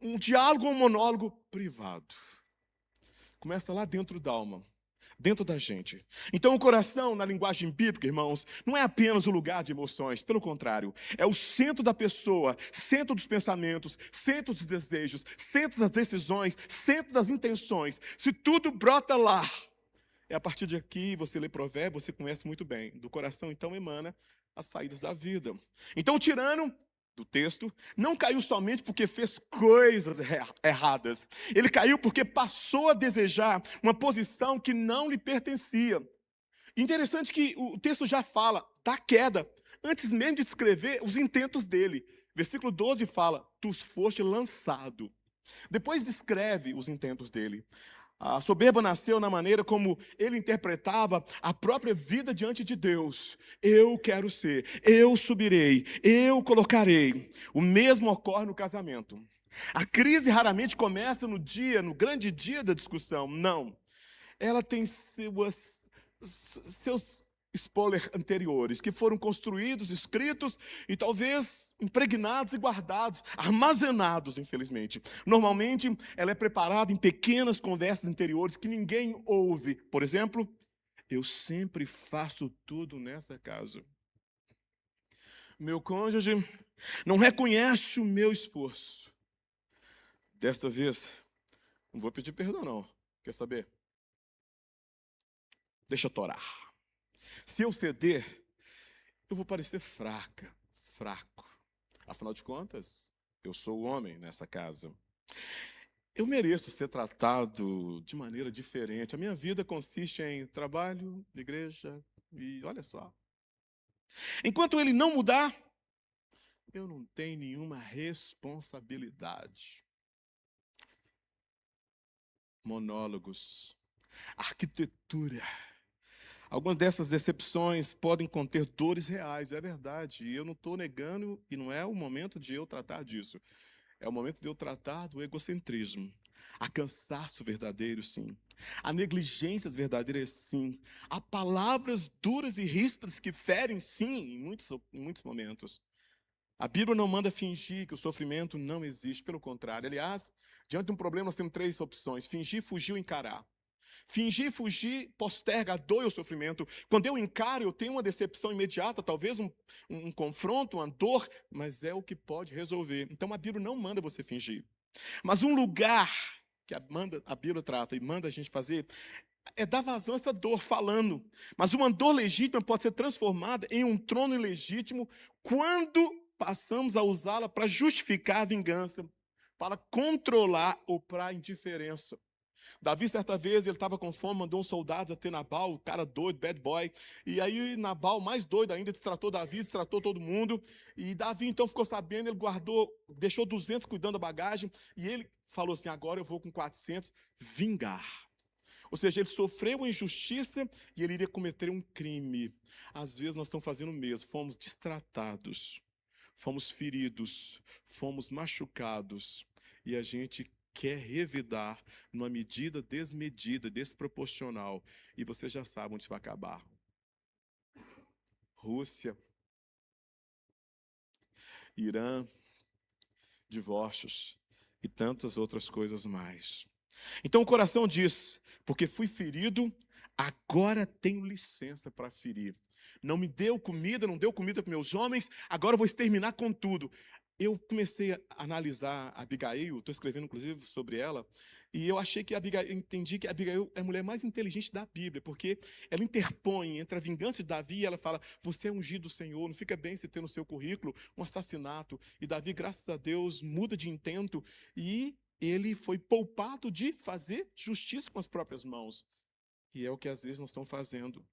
um diálogo, um monólogo privado. Começa lá dentro da alma, dentro da gente. Então o coração, na linguagem bíblica, irmãos, não é apenas o lugar de emoções, pelo contrário, é o centro da pessoa, centro dos pensamentos, centro dos desejos, centro das decisões, centro das intenções. Se tudo brota lá, é a partir de aqui, você lê Provérbios, você conhece muito bem. Do coração, então, emana as saídas da vida. Então, o tirano do texto não caiu somente porque fez coisas erradas. Ele caiu porque passou a desejar uma posição que não lhe pertencia. Interessante que o texto já fala da queda, antes mesmo de descrever os intentos dele. Versículo 12 fala, tu foste lançado. Depois descreve os intentos dele. A soberba nasceu na maneira como ele interpretava a própria vida diante de Deus. Eu quero ser, eu subirei, eu colocarei. O mesmo ocorre no casamento. A crise raramente começa no grande dia da discussão. Não. Ela tem seus spoilers anteriores, que foram construídos, escritos e talvez impregnados e guardados, armazenados, infelizmente. Normalmente, ela é preparada em pequenas conversas interiores que ninguém ouve. Por exemplo, eu sempre faço tudo nessa casa. Meu cônjuge não reconhece o meu esforço. Desta vez, não vou pedir perdão, não. Quer saber? Deixa eu torar. Se eu ceder, eu vou parecer fraco. Afinal de contas, eu sou o homem nessa casa. Eu mereço ser tratado de maneira diferente. A minha vida consiste em trabalho, igreja e olha só. Enquanto ele não mudar, eu não tenho nenhuma responsabilidade. Monólogos, arquitetura. Algumas dessas decepções podem conter dores reais, é verdade. E eu não estou negando, e não é o momento de eu tratar disso. É o momento de eu tratar do egocentrismo. Há cansaço verdadeiro, sim. Há negligências verdadeiras, sim. Há palavras duras e ríspidas que ferem, sim, em muitos momentos. A Bíblia não manda fingir que o sofrimento não existe, pelo contrário. Aliás, diante de um problema nós temos 3 opções: fingir, fugir ou encarar. Fingir, fugir, posterga a dor e o sofrimento. Quando eu encaro, eu tenho uma decepção imediata, talvez um confronto, uma dor, mas é o que pode resolver. Então a Bíblia não manda você fingir. Mas um lugar que a Bíblia trata e manda a gente fazer é dar vazão a essa dor falando. Mas uma dor legítima pode ser transformada em um trono ilegítimo quando passamos a usá-la para justificar a vingança, para controlar ou para a indiferença. Davi, certa vez, ele estava com fome, mandou uns soldados até Nabal, o cara doido, bad boy. E aí Nabal, mais doido ainda, destratou Davi, destratou todo mundo. E Davi, então, ficou sabendo, ele guardou, deixou 200 cuidando da bagagem. E ele falou assim, agora eu vou com 400 vingar. Ou seja, ele sofreu uma injustiça e ele iria cometer um crime. Às vezes nós estamos fazendo o mesmo, fomos destratados, fomos feridos, fomos machucados. E a gente quer revidar numa medida desmedida, desproporcional. E você já sabe onde vai acabar. Rússia, Irã, divórcios e tantas outras coisas mais. Então o coração diz, porque fui ferido, agora tenho licença para ferir. Não me deu comida, não deu comida para meus homens, agora eu vou exterminar com tudo. Eu comecei a analisar a Abigail, estou escrevendo inclusive sobre ela, e eu achei que entendi que a Abigail é a mulher mais inteligente da Bíblia, porque ela interpõe entre a vingança de Davi e ela fala, você é ungido do Senhor, não fica bem se ter no seu currículo um assassinato. E Davi, graças a Deus, muda de intento e ele foi poupado de fazer justiça com as próprias mãos. E é o que às vezes nós estamos fazendo.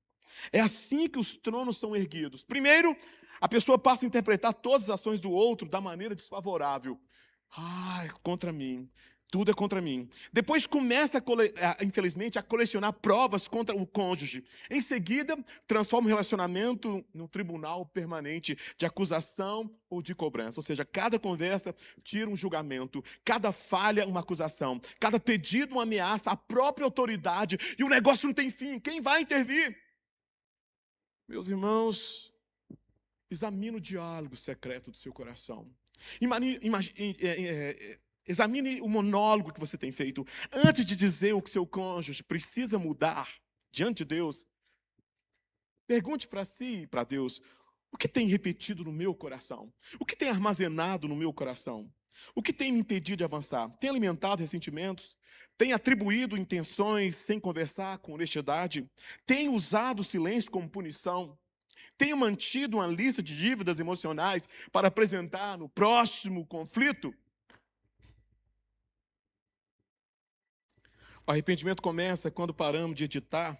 É assim que os tronos são erguidos. Primeiro, a pessoa passa a interpretar todas as ações do outro da maneira desfavorável. É contra mim. Tudo é contra mim. Depois começa, infelizmente, a colecionar provas contra o cônjuge. Em seguida, transforma o relacionamento num tribunal permanente de acusação ou de cobrança. Ou seja, cada conversa tira um julgamento, cada falha uma acusação, cada pedido uma ameaça à própria autoridade e o negócio não tem fim. Quem vai intervir? Meus irmãos, examine o diálogo secreto do seu coração. Examine o monólogo que você tem feito. Antes de dizer o que seu cônjuge precisa mudar diante de Deus, pergunte para si e para Deus, o que tem repetido no meu coração? O que tem armazenado no meu coração? O que tem me impedido de avançar? Tem alimentado ressentimentos? Tem atribuído intenções sem conversar com honestidade? Tem usado o silêncio como punição? Tenho mantido uma lista de dívidas emocionais para apresentar no próximo conflito? O arrependimento começa quando paramos de editar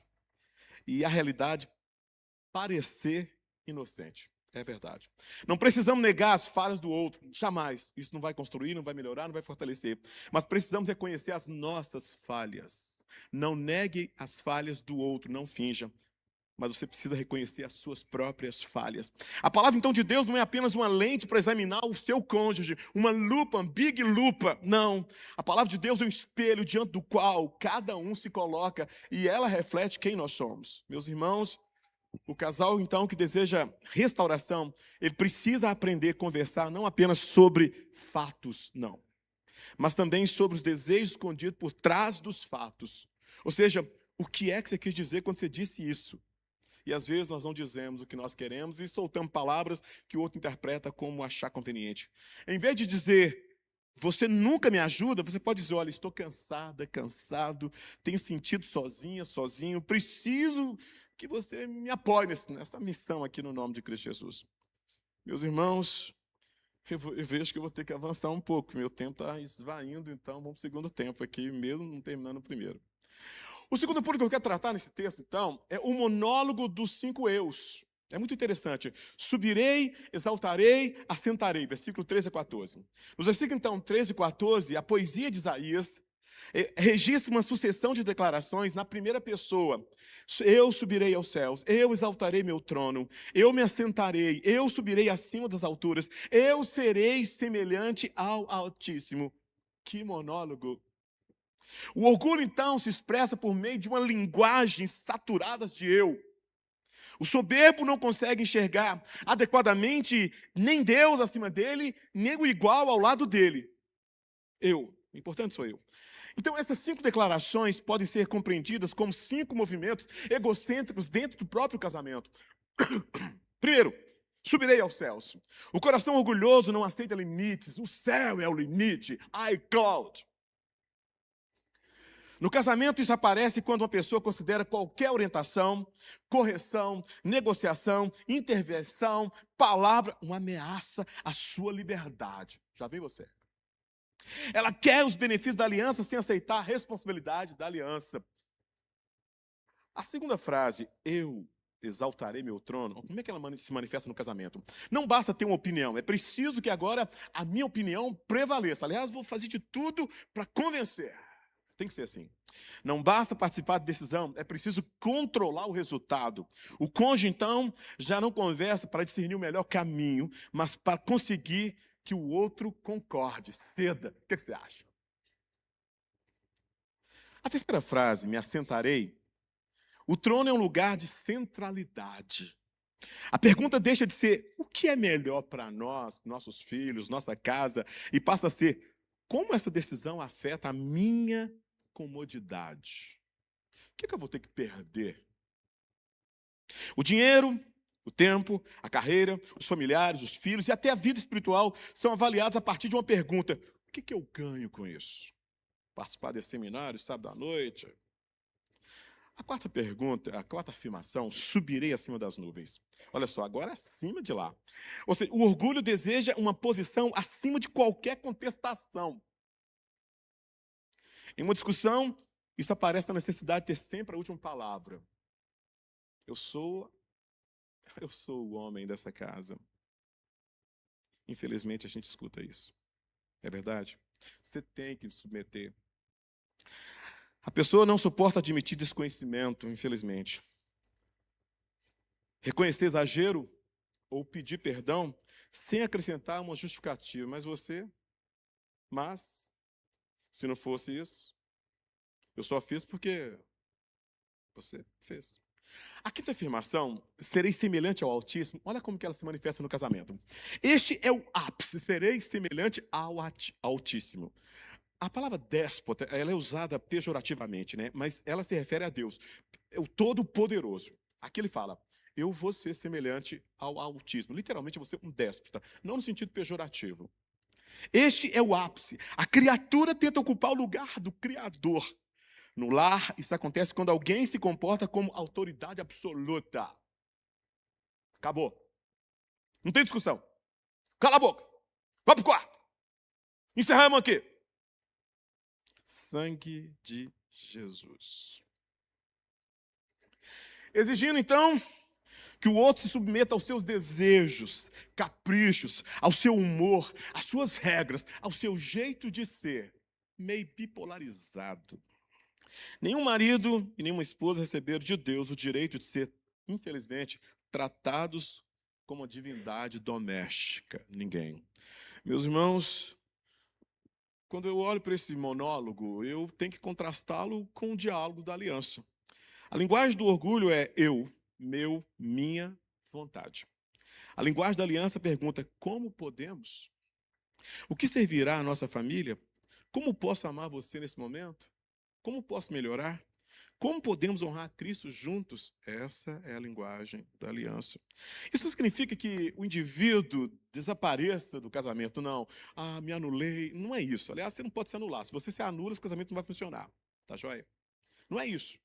e a realidade parecer inocente. É verdade. Não precisamos negar as falhas do outro, jamais. Isso não vai construir, não vai melhorar, não vai fortalecer. Mas precisamos reconhecer as nossas falhas. Não negue as falhas do outro, não finja. mas você precisa reconhecer as suas próprias falhas. A palavra, então, de Deus não é apenas uma lente para examinar o seu cônjuge, uma lupa, uma big lupa. Não. A palavra de Deus é um espelho diante do qual cada um se coloca e ela reflete quem nós somos. Meus irmãos, o casal, então, que deseja restauração, ele precisa aprender a conversar não apenas sobre fatos, não, mas também sobre os desejos escondidos por trás dos fatos. Ou seja, o que é que você quis dizer quando você disse isso? E às vezes nós não dizemos o que nós queremos e soltamos palavras que o outro interpreta como achar conveniente. Em vez de dizer, você nunca me ajuda, você pode dizer, olha, estou cansada, cansado, tenho sentido sozinha, sozinho, preciso que você me apoie nessa missão aqui no nome de Cristo Jesus. Meus irmãos, eu vejo que eu vou ter que avançar um pouco, meu tempo está esvaindo, então vamos para o segundo tempo aqui, mesmo não terminando o primeiro. O segundo ponto que eu quero tratar nesse texto, então, é o monólogo dos 5 eus. É muito interessante. Subirei, exaltarei, assentarei. Versículo 13 a 14. Nos versículos, então, 13 e 14, a poesia de Isaías registra uma sucessão de declarações na primeira pessoa. Eu subirei aos céus, eu exaltarei meu trono, eu me assentarei, eu subirei acima das alturas, eu serei semelhante ao Altíssimo. Que monólogo! O orgulho, então, se expressa por meio de uma linguagem saturada de eu. O soberbo não consegue enxergar adequadamente nem Deus acima dele, nem o igual ao lado dele. Eu. O importante sou eu. Então, essas 5 declarações podem ser compreendidas como 5 movimentos egocêntricos dentro do próprio casamento. Primeiro, subirei aos céus. O coração orgulhoso não aceita limites. O céu é o limite. iCloud. No casamento, isso aparece quando uma pessoa considera qualquer orientação, correção, negociação, intervenção, palavra, uma ameaça à sua liberdade. Já viu você? Ela quer os benefícios da aliança sem aceitar a responsabilidade da aliança. A segunda frase, eu exaltarei meu trono, como é que ela se manifesta no casamento? Não basta ter uma opinião, é preciso que agora a minha opinião prevaleça. Aliás, vou fazer de tudo para convencer. Tem que ser assim. Não basta participar de decisão, é preciso controlar o resultado. O cônjuge, então, já não conversa para discernir o melhor caminho, mas para conseguir que o outro concorde, ceda. O que você acha? A terceira frase, me assentarei. O trono é um lugar de centralidade. A pergunta deixa de ser o que é melhor para nós, nossos filhos, nossa casa, e passa a ser como essa decisão afeta a minha comodidade. O que eu vou ter que perder? O dinheiro, o tempo, a carreira, os familiares, os filhos e até a vida espiritual são avaliados a partir de uma pergunta: o que eu ganho com isso? Participar desse seminário sábado à noite? A quarta pergunta, a quarta afirmação, subirei acima das nuvens. Olha só, agora acima de lá. Ou seja, o orgulho deseja uma posição acima de qualquer contestação. Em uma discussão, isso aparece na necessidade de ter sempre a última palavra. Eu sou o homem dessa casa. Infelizmente, a gente escuta isso. É verdade? Você tem que se submeter. A pessoa não suporta admitir desconhecimento, infelizmente. Reconhecer exagero ou pedir perdão sem acrescentar uma justificativa. Mas, se não fosse isso, eu só fiz porque você fez. A quinta afirmação, serei semelhante ao Altíssimo, olha como que ela se manifesta no casamento. Este é o ápice, serei semelhante ao Altíssimo. A palavra déspota, ela é usada pejorativamente, né? Mas ela se refere a Deus, é o Todo-Poderoso. Aqui ele fala, eu vou ser semelhante ao Altíssimo. Literalmente, eu vou ser um déspota, não no sentido pejorativo. Este é o ápice. A criatura tenta ocupar o lugar do Criador. No lar, isso acontece quando alguém se comporta como autoridade absoluta. Acabou. Não tem discussão. Cala a boca. Vai para o quarto. Encerramos aqui. Sangue de Jesus. Exigindo, então, que o outro se submeta aos seus desejos, caprichos, ao seu humor, às suas regras, ao seu jeito de ser, meio bipolarizado. Nenhum marido e nenhuma esposa receberam de Deus o direito de ser infelizmente, tratados como uma divindade doméstica. Ninguém. Meus irmãos, quando eu olho para esse monólogo, eu tenho que contrastá-lo com o diálogo da aliança. A linguagem do orgulho é eu, meu, minha vontade. A linguagem da aliança pergunta: como podemos? O que servirá à nossa família? Como posso amar você nesse momento? Como posso melhorar? Como podemos honrar Cristo juntos? Essa é a linguagem da aliança. Isso não significa que o indivíduo desapareça do casamento, não. Ah, me anulei. Não é isso. Aliás, você não pode se anular. Se você se anula, esse casamento não vai funcionar. Tá joia? Não é isso.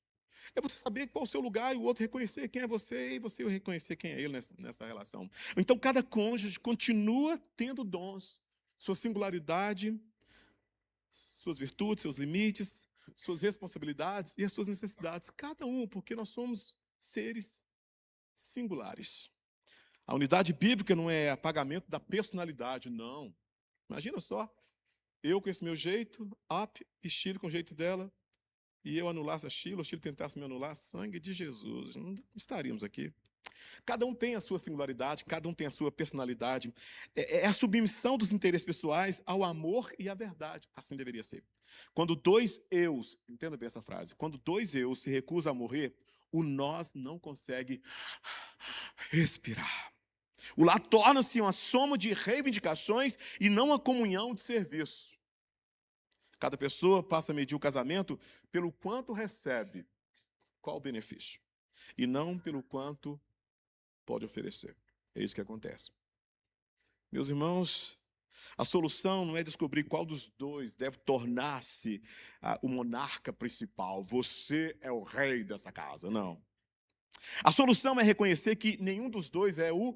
É você saber qual é o seu lugar e o outro reconhecer quem é você e você reconhecer quem é ele nessa relação. Então, cada cônjuge continua tendo dons, sua singularidade, suas virtudes, seus limites, suas responsabilidades e as suas necessidades. Cada um, porque nós somos seres singulares. A unidade bíblica não é apagamento da personalidade, não. Imagina só, eu com esse meu jeito, e Chile com o jeito dela, e eu anulasse a Sheila, o Chile tentasse me anular, sangue de Jesus, não estaríamos aqui. Cada um tem a sua singularidade, cada um tem a sua personalidade. É a submissão dos interesses pessoais ao amor e à verdade. Assim deveria ser. Quando dois eus, entenda bem essa frase, quando dois eus se recusam a morrer, o nós não consegue respirar. O lá torna-se uma soma de reivindicações e não uma comunhão de serviço. Cada pessoa passa a medir o casamento pelo quanto recebe, qual o benefício, e não pelo quanto pode oferecer. É isso que acontece. Meus irmãos, a solução não é descobrir qual dos dois deve tornar-se o monarca principal. Você é o rei dessa casa, não. A solução é reconhecer que nenhum dos dois é o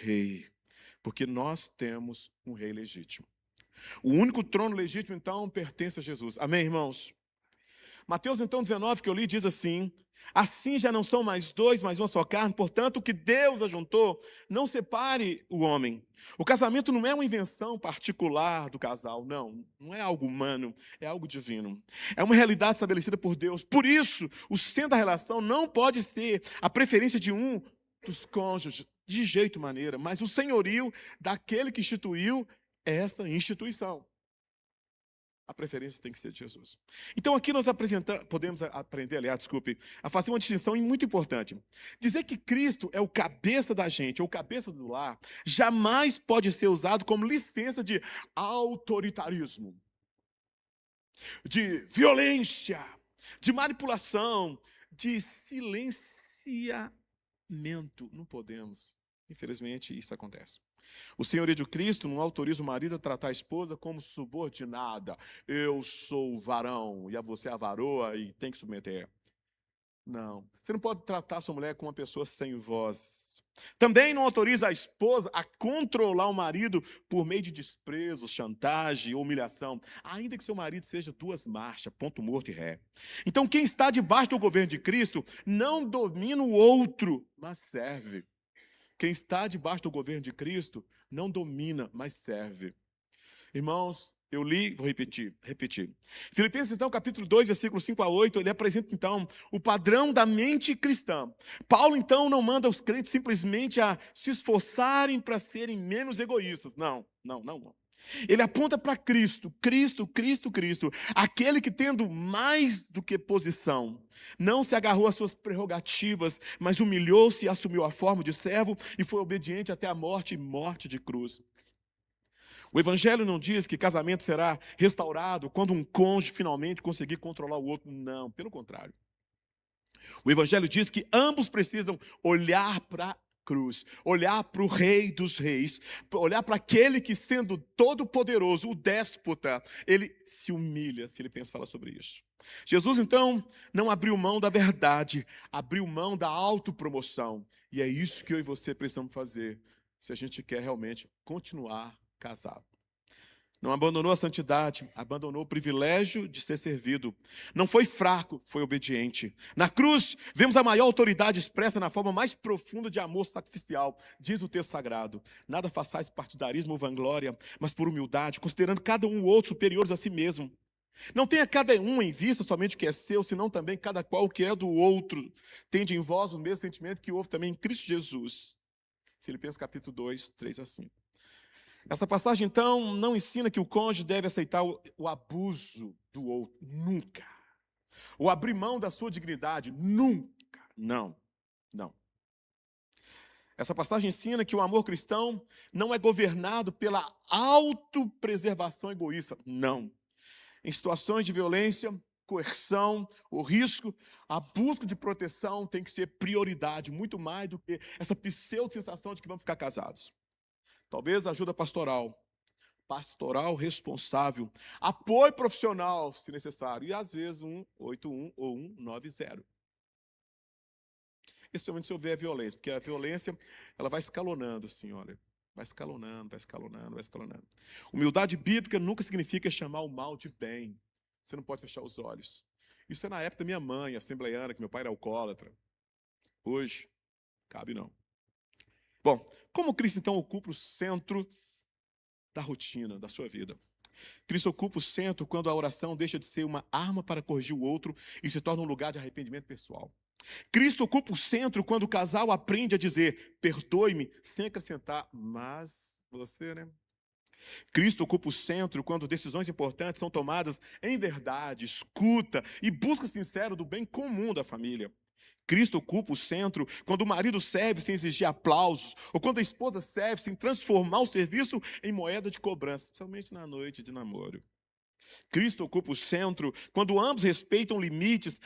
rei, porque nós temos um rei legítimo. O único trono legítimo, então, pertence a Jesus. Amém, irmãos? Mateus, então, 19, que eu li, diz assim: assim já não são mais dois, mas uma só carne. Portanto, o que Deus ajuntou, não separe o homem. O casamento não é uma invenção particular do casal, não é algo humano, é algo divino. É uma realidade estabelecida por Deus. Por isso, o centro da relação não pode ser a preferência de um dos cônjuges, de jeito e maneira, mas o senhorio daquele que instituiu essa instituição. A preferência tem que ser de Jesus. Então aqui nós podemos aprender, a fazer uma distinção muito importante. Dizer que Cristo é o cabeça da gente, ou o cabeça do lar, jamais pode ser usado como licença de autoritarismo, de violência, de manipulação, de silenciamento. Não podemos. Infelizmente, isso acontece. O senhorio de Cristo não autoriza o marido a tratar a esposa como subordinada. Eu sou o varão e a você é a varoa e tem que submeter. Não. Você não pode tratar a sua mulher como uma pessoa sem voz. Também não autoriza a esposa a controlar o marido por meio de desprezo, chantagem ou humilhação, ainda que seu marido seja duas marchas, ponto morto e ré. Então, quem está debaixo do governo de Cristo não domina o outro, mas serve. Quem está debaixo do governo de Cristo não domina, mas serve. Irmãos, eu li, vou repetir. Filipenses, então, capítulo 2, versículos 5 a 8, ele apresenta, então, o padrão da mente cristã. Paulo, então, não manda os crentes simplesmente a se esforçarem para serem menos egoístas. Não. Ele aponta para Cristo, aquele que, tendo mais do que posição, não se agarrou às suas prerrogativas, mas humilhou-se e assumiu a forma de servo e foi obediente até a morte e morte de cruz. O Evangelho não diz que casamento será restaurado quando um cônjuge finalmente conseguir controlar o outro. Não, pelo contrário. O Evangelho diz que ambos precisam olhar para cruz, olhar para o Rei dos Reis, olhar para aquele que, sendo todo-poderoso, o déspota, ele se humilha. Filipenses fala sobre isso. Jesus, então, não abriu mão da verdade, abriu mão da autopromoção. E é isso que eu e você precisamos fazer, se a gente quer realmente continuar casado. Não abandonou a santidade, abandonou o privilégio de ser servido. Não foi fraco, foi obediente. Na cruz, vemos a maior autoridade expressa na forma mais profunda de amor sacrificial. Diz o texto sagrado: nada façais por partidarismo ou vanglória, mas por humildade, considerando cada um o outro superiores a si mesmo. Não tenha cada um em vista somente o que é seu, senão também cada qual o que é do outro. Tende em vós o mesmo sentimento que houve também em Cristo Jesus. Filipenses capítulo 2, 3 a 5. Essa passagem, então, não ensina que o cônjuge deve aceitar o abuso do outro. Nunca. Ou abrir mão da sua dignidade. Nunca. Não. Não. Essa passagem ensina que o amor cristão não é governado pela autopreservação egoísta. Não. Em situações de violência, coerção, o risco, a busca de proteção tem que ser prioridade, muito mais do que essa pseudo-sensação de que vamos ficar casados. Talvez ajuda pastoral responsável, apoio profissional, se necessário, e às vezes 181 ou 190. Especialmente se houver violência, porque a violência, ela vai escalonando assim, olha, vai escalonando. Humildade bíblica nunca significa chamar o mal de bem. Você não pode fechar os olhos. Isso é na época da minha mãe, assembleiana, que meu pai era alcoólatra. Hoje, cabe não. Bom, como Cristo então ocupa o centro da rotina, da sua vida? Cristo ocupa o centro quando a oração deixa de ser uma arma para corrigir o outro e se torna um lugar de arrependimento pessoal. Cristo ocupa o centro quando o casal aprende a dizer, perdoe-me, sem acrescentar, mas você, né? Cristo ocupa o centro quando decisões importantes são tomadas em verdade, escuta e busca sincera do bem comum da família. Cristo ocupa o centro quando o marido serve sem exigir aplausos, ou quando a esposa serve sem transformar o serviço em moeda de cobrança, especialmente na noite de namoro. Cristo ocupa o centro quando ambos respeitam limites,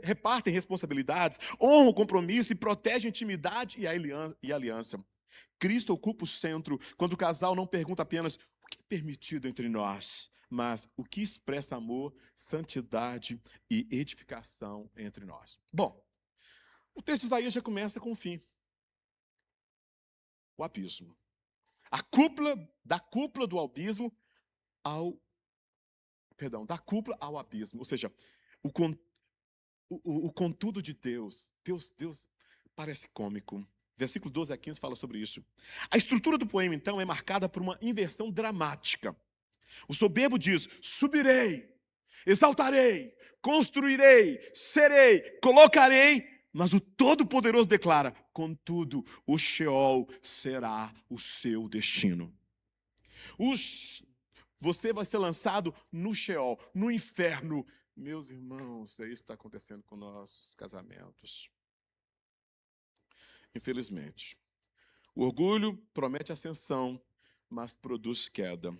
repartem responsabilidades, honram o compromisso e protegem a intimidade e a aliança. Cristo ocupa o centro quando o casal não pergunta apenas o que é permitido entre nós, mas o que expressa amor, santidade e edificação entre nós. Bom, o texto de Isaías já começa com o fim. O abismo. Da cúpula do abismo ao abismo. Ou seja, o contudo de Deus. Deus parece cômico. Versículo 12 a 15 fala sobre isso. A estrutura do poema, então, é marcada por uma inversão dramática. O soberbo diz, subirei, exaltarei, construirei, serei, colocarei. Mas o Todo-Poderoso declara, contudo, o Sheol será o seu destino. Você vai ser lançado no Sheol, no inferno. Meus irmãos, é isso que está acontecendo com nossos casamentos. Infelizmente. O orgulho promete ascensão, mas produz queda.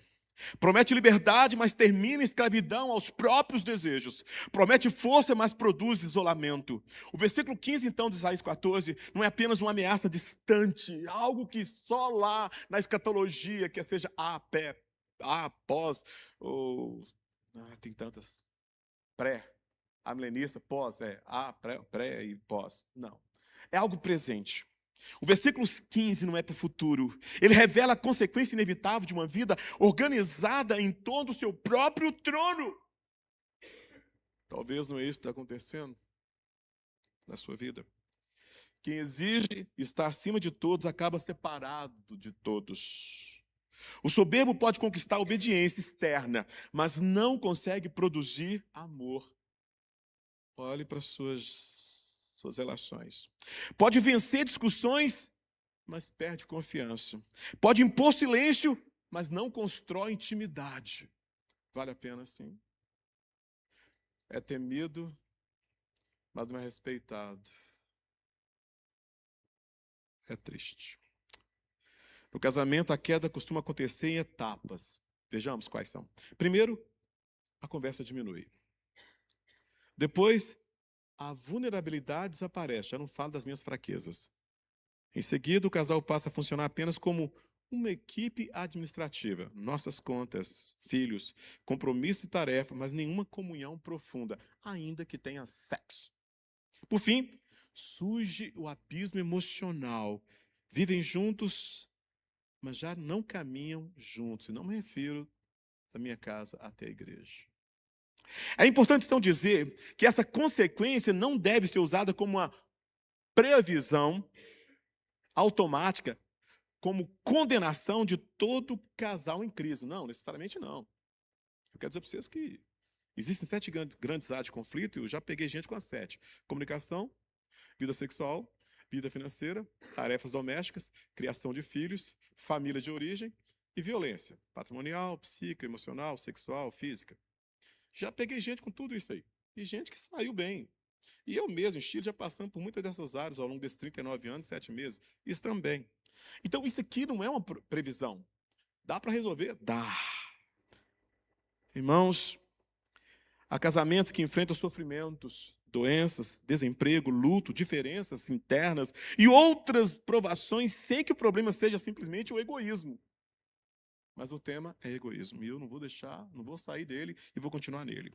Promete liberdade, mas termina em escravidão aos próprios desejos. Promete força, mas produz isolamento. O versículo 15, então, de Isaías 14, não é apenas uma ameaça distante, algo que só lá na escatologia, que seja pós, ou... tem tantas. Amilenista, pós, pré e pós. Não. É algo presente. O versículo 15 não é para o futuro. Ele revela a consequência inevitável de uma vida organizada em torno do seu próprio trono. Talvez não é isso que está acontecendo na sua vida. Quem exige estar acima de todos acaba separado de todos. O soberbo pode conquistar obediência externa, mas não consegue produzir amor. Olhe para suas relações. Pode vencer discussões, mas perde confiança. Pode impor silêncio, mas não constrói intimidade. Vale a pena, sim. É temido, mas não é respeitado. É triste. No casamento, a queda costuma acontecer em etapas. Vejamos quais são. Primeiro, a conversa diminui. Depois, a vulnerabilidade desaparece. Já não falo das minhas fraquezas. Em seguida, o casal passa a funcionar apenas como uma equipe administrativa. Nossas contas, filhos, compromisso e tarefa, mas nenhuma comunhão profunda, ainda que tenha sexo. Por fim, surge o abismo emocional. Vivem juntos, mas já não caminham juntos. E não me refiro da minha casa até a igreja. É importante, então, dizer que essa consequência não deve ser usada como uma previsão automática, como condenação de todo casal em crise. Não, necessariamente não. Eu quero dizer para vocês que Existem 7 grandes áreas de conflito, e eu já peguei gente com as 7. Comunicação, vida sexual, vida financeira, tarefas domésticas, criação de filhos, família de origem e violência patrimonial, psíquica, emocional, sexual, física. Já peguei gente com tudo isso aí. E gente que saiu bem. E eu mesmo, Chile, já passando por muitas dessas áreas ao longo desses 39 anos, 7 meses. Isso também. Então, isso aqui não é uma previsão. Dá para resolver? Dá. Irmãos, há casamentos que enfrentam sofrimentos, doenças, desemprego, luto, diferenças internas e outras provações sem que o problema seja simplesmente o egoísmo. Mas o tema é egoísmo. E eu não vou deixar, não vou sair dele e vou continuar nele.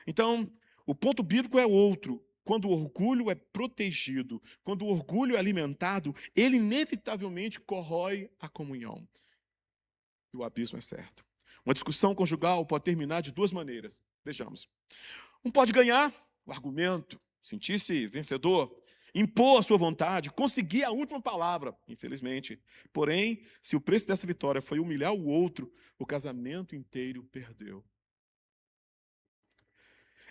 Então, o ponto bíblico é outro. Quando o orgulho é protegido, quando o orgulho é alimentado, ele inevitavelmente corrói a comunhão. E o abismo é certo. Uma discussão conjugal pode terminar de 2 maneiras. Vejamos. Um pode ganhar o argumento, sentir-se vencedor, impor a sua vontade, conseguir a última palavra, infelizmente. Porém, se o preço dessa vitória foi humilhar o outro, o casamento inteiro perdeu.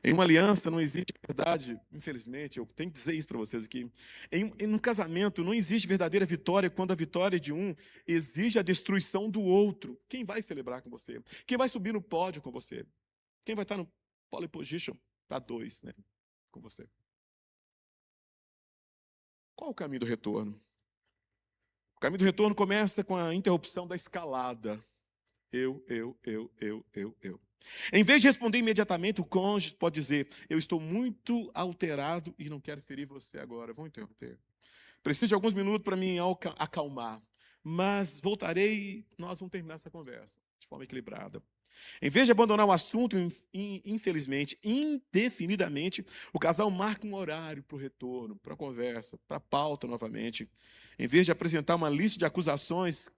Em uma aliança não existe verdade, infelizmente, eu tenho que dizer isso para vocês aqui. Em um casamento não existe verdadeira vitória quando a vitória de um exige a destruição do outro. Quem vai celebrar com você? Quem vai subir no pódio com você? Quem vai estar no pole position para 2, né, com você? Qual o caminho do retorno? O caminho do retorno começa com a interrupção da escalada. Eu. Em vez de responder imediatamente, o cônjuge pode dizer: eu estou muito alterado e não quero ferir você agora. Vou interromper. Preciso de alguns minutos para me acalmar. Mas voltarei e nós vamos terminar essa conversa de forma equilibrada. Em vez de abandonar o assunto, infelizmente, indefinidamente, o casal marca um horário para o retorno, para a conversa, para a pauta novamente. Em vez de apresentar uma lista de acusações,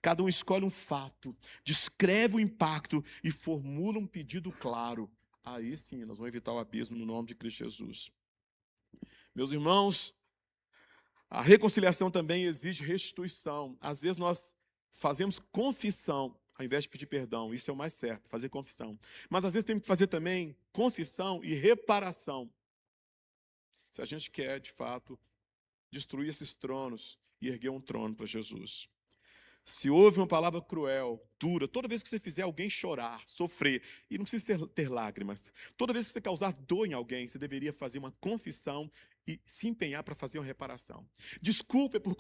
cada um escolhe um fato, descreve o impacto e formula um pedido claro. Aí sim, nós vamos evitar o abismo no nome de Cristo Jesus. Meus irmãos, a reconciliação também exige restituição. Às vezes nós fazemos confissão ao invés de pedir perdão. Isso é o mais certo, fazer confissão. Mas às vezes temos que fazer também confissão e reparação. Se a gente quer, de fato, destruir esses tronos e erguer um trono para Jesus. Se houve uma palavra cruel, dura, toda vez que você fizer alguém chorar, sofrer, e não precisa ter lágrimas, toda vez que você causar dor em alguém, você deveria fazer uma confissão e se empenhar para fazer uma reparação. Desculpa por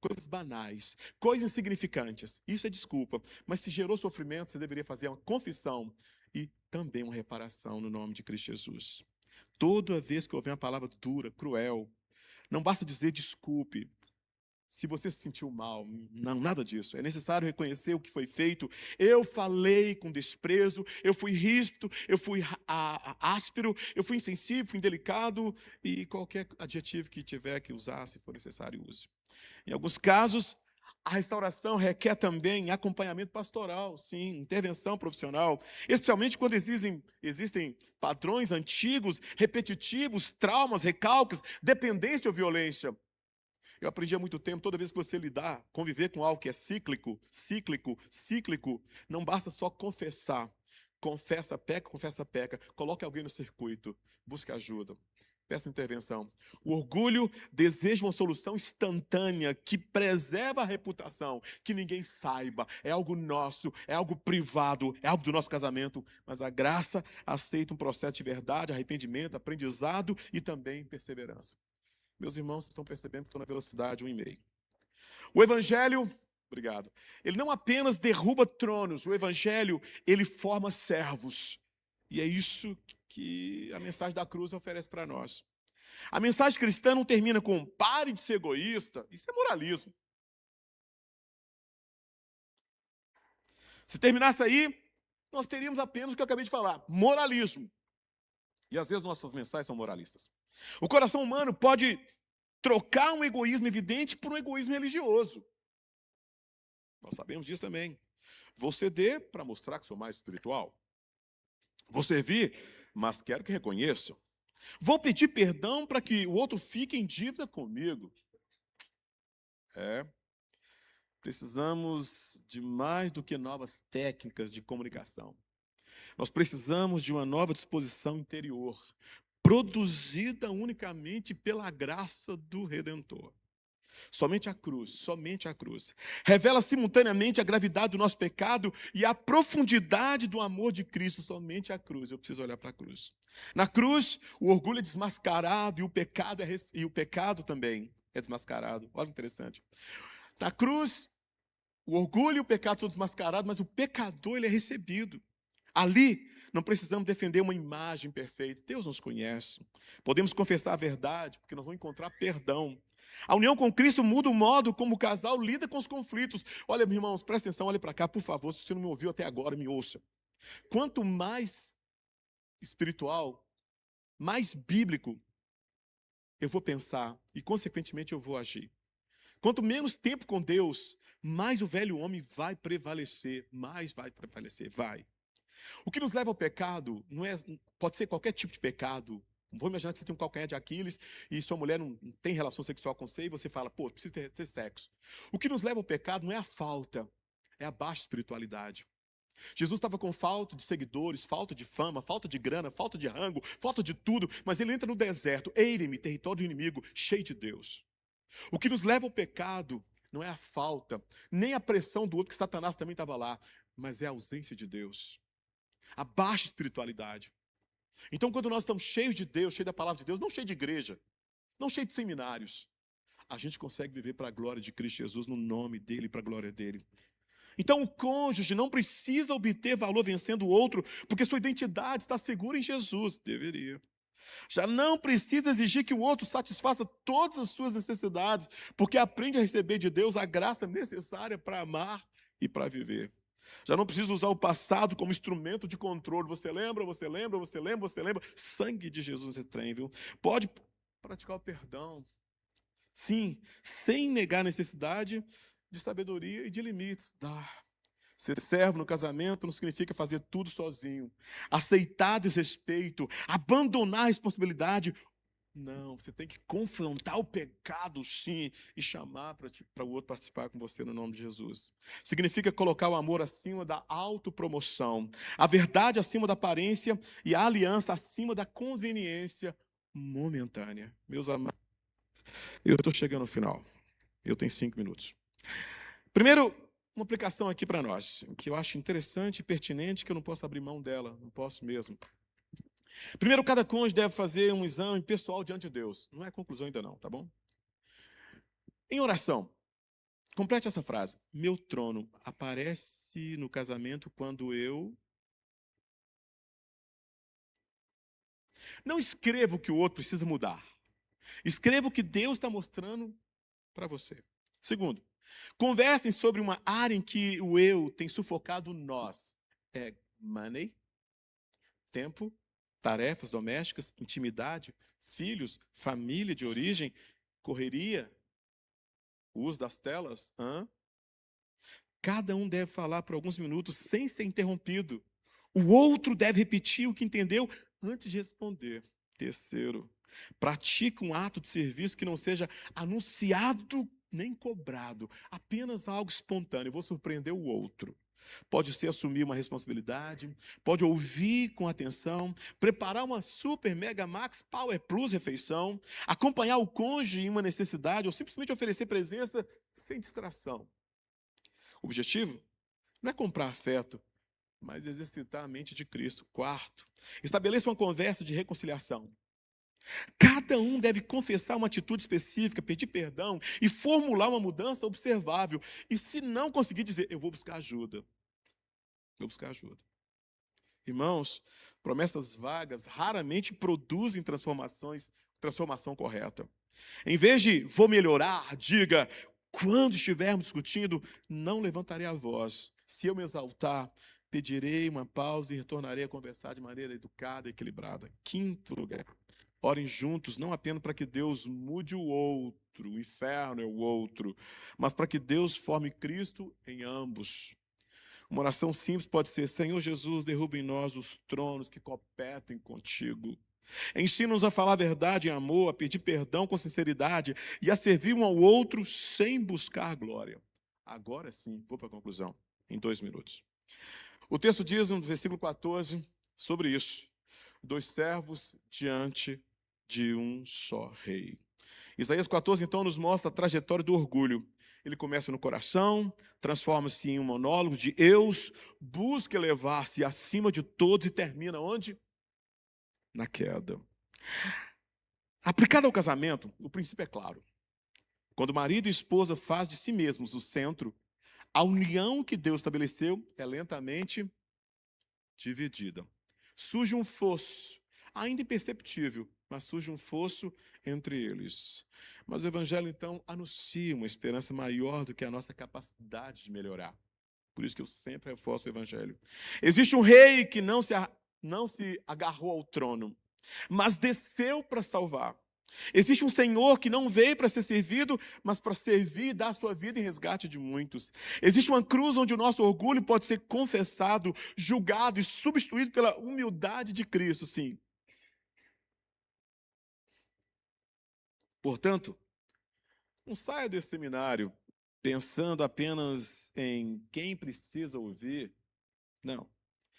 coisas banais, coisas insignificantes, isso é desculpa. Mas se gerou sofrimento, você deveria fazer uma confissão e também uma reparação no nome de Cristo Jesus. Toda vez que houver uma palavra dura, cruel, não basta dizer desculpe. Se você se sentiu mal, não, nada disso. É necessário reconhecer o que foi feito. Eu falei com desprezo, eu fui ríspido, eu fui áspero, eu fui insensível, fui indelicado, e qualquer adjetivo que tiver que usar, se for necessário, use. Em alguns casos, a restauração requer também acompanhamento pastoral, sim, intervenção profissional, especialmente quando existem padrões antigos, repetitivos, traumas, recalques, dependência ou violência. Eu aprendi há muito tempo, toda vez que você conviver com algo que é cíclico, não basta só confessar. Confessa, peca, coloque alguém no circuito, busque ajuda, peça intervenção. O orgulho deseja uma solução instantânea, que preserva a reputação, que ninguém saiba, é algo nosso, é algo privado, é algo do nosso casamento, mas a graça aceita um processo de verdade, arrependimento, aprendizado e também perseverança. Meus irmãos, vocês estão percebendo que estou na velocidade 1,5. O Evangelho, obrigado, ele não apenas derruba tronos, o Evangelho, ele forma servos. E é isso que a mensagem da cruz oferece para nós. A mensagem cristã não termina com pare de ser egoísta, isso é moralismo. Se terminasse aí, nós teríamos apenas o que eu acabei de falar, moralismo. E às vezes nossas mensagens são moralistas. O coração humano pode trocar um egoísmo evidente por um egoísmo religioso. Nós sabemos disso também. Vou ceder para mostrar que sou mais espiritual. Vou servir, mas quero que reconheçam. Vou pedir perdão para que o outro fique em dívida comigo. Precisamos de mais do que novas técnicas de comunicação. Nós precisamos de uma nova disposição interior, produzida unicamente pela graça do Redentor. Somente a cruz, revela simultaneamente a gravidade do nosso pecado e a profundidade do amor de Cristo. Somente a cruz, eu preciso olhar para a cruz. Na cruz, o orgulho é desmascarado e o pecado também é desmascarado. Olha que interessante. Na cruz, o orgulho e o pecado são desmascarados, mas o pecador ele é recebido. Ali, não precisamos defender uma imagem perfeita. Deus nos conhece. Podemos confessar a verdade, porque nós vamos encontrar perdão. A união com Cristo muda o modo como o casal lida com os conflitos. Olha, meus irmãos, presta atenção, olha para cá, por favor. Se você não me ouviu até agora, me ouça. Quanto mais espiritual, mais bíblico eu vou pensar e, consequentemente, eu vou agir. Quanto menos tempo com Deus, mais o velho homem vai prevalecer, vai. O que nos leva ao pecado pode ser qualquer tipo de pecado. Vou imaginar que você tem um calcanhar de Aquiles e sua mulher não tem relação sexual com você e você fala, pô, preciso ter sexo. O que nos leva ao pecado não é a falta, é a baixa espiritualidade. Jesus estava com falta de seguidores, falta de fama, falta de grana, falta de rango, falta de tudo, mas ele entra no deserto, Eireme, território do inimigo, cheio de Deus. O que nos leva ao pecado não é a falta, nem a pressão do outro, que Satanás também estava lá, mas é a ausência de Deus. A baixa espiritualidade. Então, quando nós estamos cheios de Deus, cheios da palavra de Deus, não cheios de igreja, não cheios de seminários, a gente consegue viver para a glória de Cristo Jesus, no nome dEle, para a glória dEle. Então, o cônjuge não precisa obter valor vencendo o outro, porque sua identidade está segura em Jesus. Deveria. Já não precisa exigir que o outro satisfaça todas as suas necessidades, porque aprende a receber de Deus a graça necessária para amar e para viver. Já não precisa usar o passado como instrumento de controle. Você lembra? Sangue de Jesus nesse trem, viu? Pode praticar o perdão. Sim, sem negar a necessidade de sabedoria e de limites. Ser servo no casamento não significa fazer tudo sozinho. Aceitar desrespeito, abandonar a responsabilidade. Não, você tem que confrontar o pecado, sim, e chamar para o outro participar com você no nome de Jesus. Significa colocar o amor acima da autopromoção, a verdade acima da aparência e a aliança acima da conveniência momentânea. Meus amados, eu estou chegando ao final. Eu tenho 5 minutos. Primeiro, uma aplicação aqui para nós, que eu acho interessante e pertinente, que eu não posso abrir mão dela, não posso mesmo. Primeiro, cada cônjuge deve fazer um exame pessoal diante de Deus. Não é conclusão ainda não, tá bom? Em oração, complete essa frase. Meu trono aparece no casamento quando eu... Não escreva o que o outro precisa mudar. Escreva o que Deus está mostrando para você. Segundo, conversem sobre uma área em que o eu tem sufocado o nós. É money, tempo, tarefas domésticas, intimidade, filhos, família de origem, correria, o uso das telas. Cada um deve falar por alguns minutos sem ser interrompido. O outro deve repetir o que entendeu antes de responder. Terceiro, pratique um ato de serviço que não seja anunciado nem cobrado, apenas algo espontâneo. Eu vou surpreender o outro. Pode ser assumir uma responsabilidade, pode ouvir com atenção, preparar uma super, mega, max, power plus refeição, acompanhar o cônjuge em uma necessidade ou simplesmente oferecer presença sem distração. O objetivo não é comprar afeto, mas exercitar a mente de Cristo. Quarto, estabeleça uma conversa de reconciliação. Cada um deve confessar uma atitude específica, pedir perdão e formular uma mudança observável. E se não conseguir dizer, eu vou buscar ajuda. Irmãos, promessas vagas raramente produzem transformação correta. Em vez de vou melhorar, diga, quando estivermos discutindo, não levantarei a voz. Se eu me exaltar, pedirei uma pausa e retornarei a conversar de maneira educada e equilibrada. Quinto lugar, orem juntos, não apenas para que Deus mude o outro, o inferno é o outro, mas para que Deus forme Cristo em ambos. Uma oração simples pode ser, Senhor Jesus, derruba em nós os tronos que competem contigo. Ensina-nos a falar a verdade em amor, a pedir perdão com sinceridade e a servir um ao outro sem buscar glória. Agora sim, vou para a conclusão, em 2 minutos. O texto diz no versículo 14 sobre isso: 2 servos diante de um só rei. Isaías 14, então, nos mostra a trajetória do orgulho. Ele começa no coração, transforma-se em um monólogo de eus, busca elevar-se acima de todos e termina onde? Na queda. Aplicado ao casamento, o princípio é claro. Quando marido e esposa fazem de si mesmos o centro, a união que Deus estabeleceu é lentamente dividida. Surge um fosso, ainda imperceptível, mas surge um fosso entre eles. Mas o Evangelho, então, anuncia uma esperança maior do que a nossa capacidade de melhorar. Por isso que eu sempre reforço o Evangelho. Existe um rei que não se agarrou ao trono, mas desceu para salvar. Existe um Senhor que não veio para ser servido, mas para servir e dar sua vida em resgate de muitos. Existe uma cruz onde o nosso orgulho pode ser confessado, julgado e substituído pela humildade de Cristo, sim. Portanto, não saia desse seminário pensando apenas em quem precisa ouvir. Não.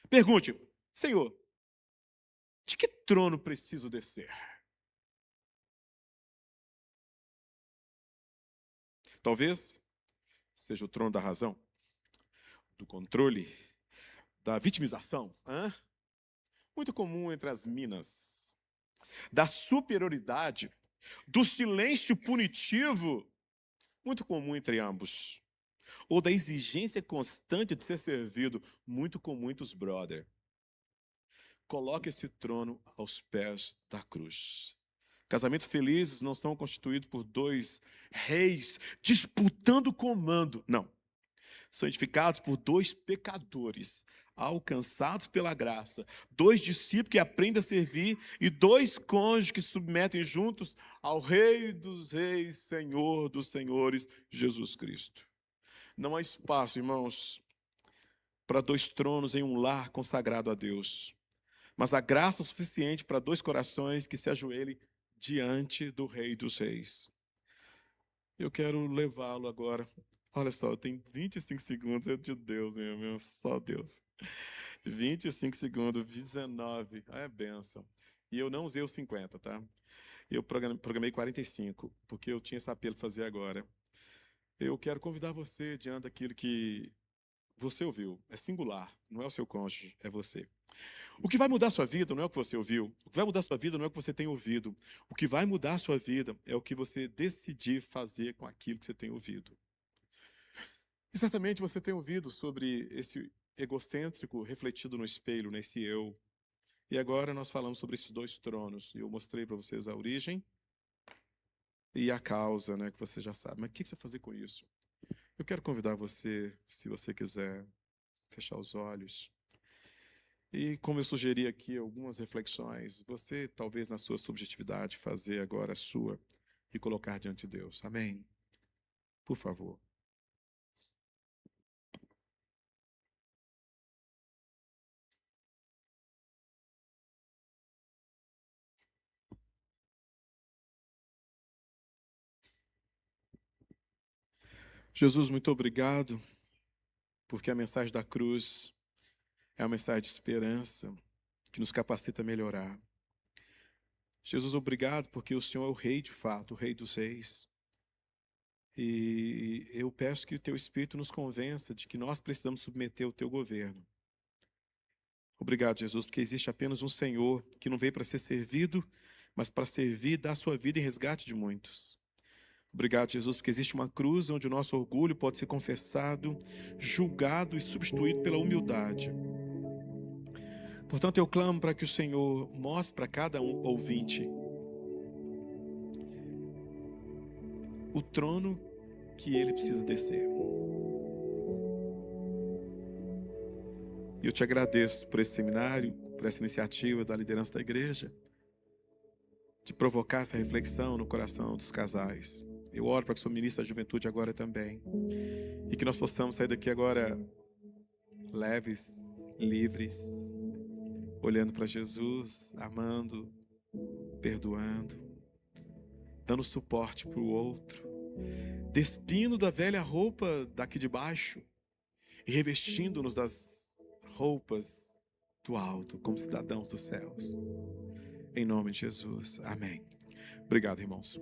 Pergunte: Senhor, de que trono preciso descer? Talvez seja o trono da razão, do controle, da vitimização, muito comum entre as minas, da superioridade, do silêncio punitivo, muito comum entre ambos, ou da exigência constante de ser servido, muito com muitos brother. Coloque esse trono aos pés da cruz. Casamentos felizes não são constituídos por 2 reis disputando o comando, não. São edificados por 2 pecadores, alcançados pela graça, 2 discípulos que aprendem a servir e 2 cônjuges que se submetem juntos ao Rei dos Reis, Senhor dos Senhores, Jesus Cristo. Não há espaço, irmãos, para 2 tronos em um lar consagrado a Deus, mas há graça o suficiente para 2 corações que se ajoelhem diante do Rei dos Reis. Eu quero levá-lo agora. Olha só, eu tenho 25 segundos, é de Deus, meu, só Deus. 25 segundos, 19, é bênção. E eu não usei os 50, tá? Eu programei 45, porque eu tinha esse apelo para fazer agora. Eu quero convidar você diante daquilo que você ouviu. É singular, não é o seu cônjuge, é você. O que vai mudar a sua vida não é o que você ouviu. O que vai mudar a sua vida não é o que você tem ouvido. O que vai mudar a sua vida é o que você decidir fazer com aquilo que você tem ouvido. E certamente você tem ouvido sobre esse egocêntrico refletido no espelho, nesse eu. E agora nós falamos sobre esses 2 tronos. E eu mostrei para vocês a origem e a causa, né, que você já sabe. Mas o que você vai fazer com isso? Eu quero convidar você, se você quiser, fechar os olhos. E como eu sugeri aqui algumas reflexões, você talvez na sua subjetividade fazer agora a sua e colocar diante de Deus. Amém? Por favor. Jesus, muito obrigado, porque a mensagem da cruz é uma mensagem de esperança que nos capacita a melhorar. Jesus, obrigado, porque o Senhor é o Rei de fato, o Rei dos Reis. E eu peço que o Teu Espírito nos convença de que nós precisamos submeter o Teu governo. Obrigado, Jesus, porque existe apenas um Senhor que não veio para ser servido, mas para servir e dar sua vida em resgate de muitos. Obrigado, Jesus, porque existe uma cruz onde o nosso orgulho pode ser confessado, julgado e substituído pela humildade. Portanto, eu clamo para que o Senhor mostre para cada um ouvinte o trono que ele precisa descer. E eu te agradeço por esse seminário, por essa iniciativa da liderança da igreja, de provocar essa reflexão no coração dos casais. Eu oro para que o Senhor ministre a juventude agora também. E que nós possamos sair daqui agora leves, livres, olhando para Jesus, amando, perdoando, dando suporte para o outro, despindo da velha roupa daqui de baixo e revestindo-nos das roupas do alto, como cidadãos dos céus. Em nome de Jesus. Amém. Obrigado, irmãos.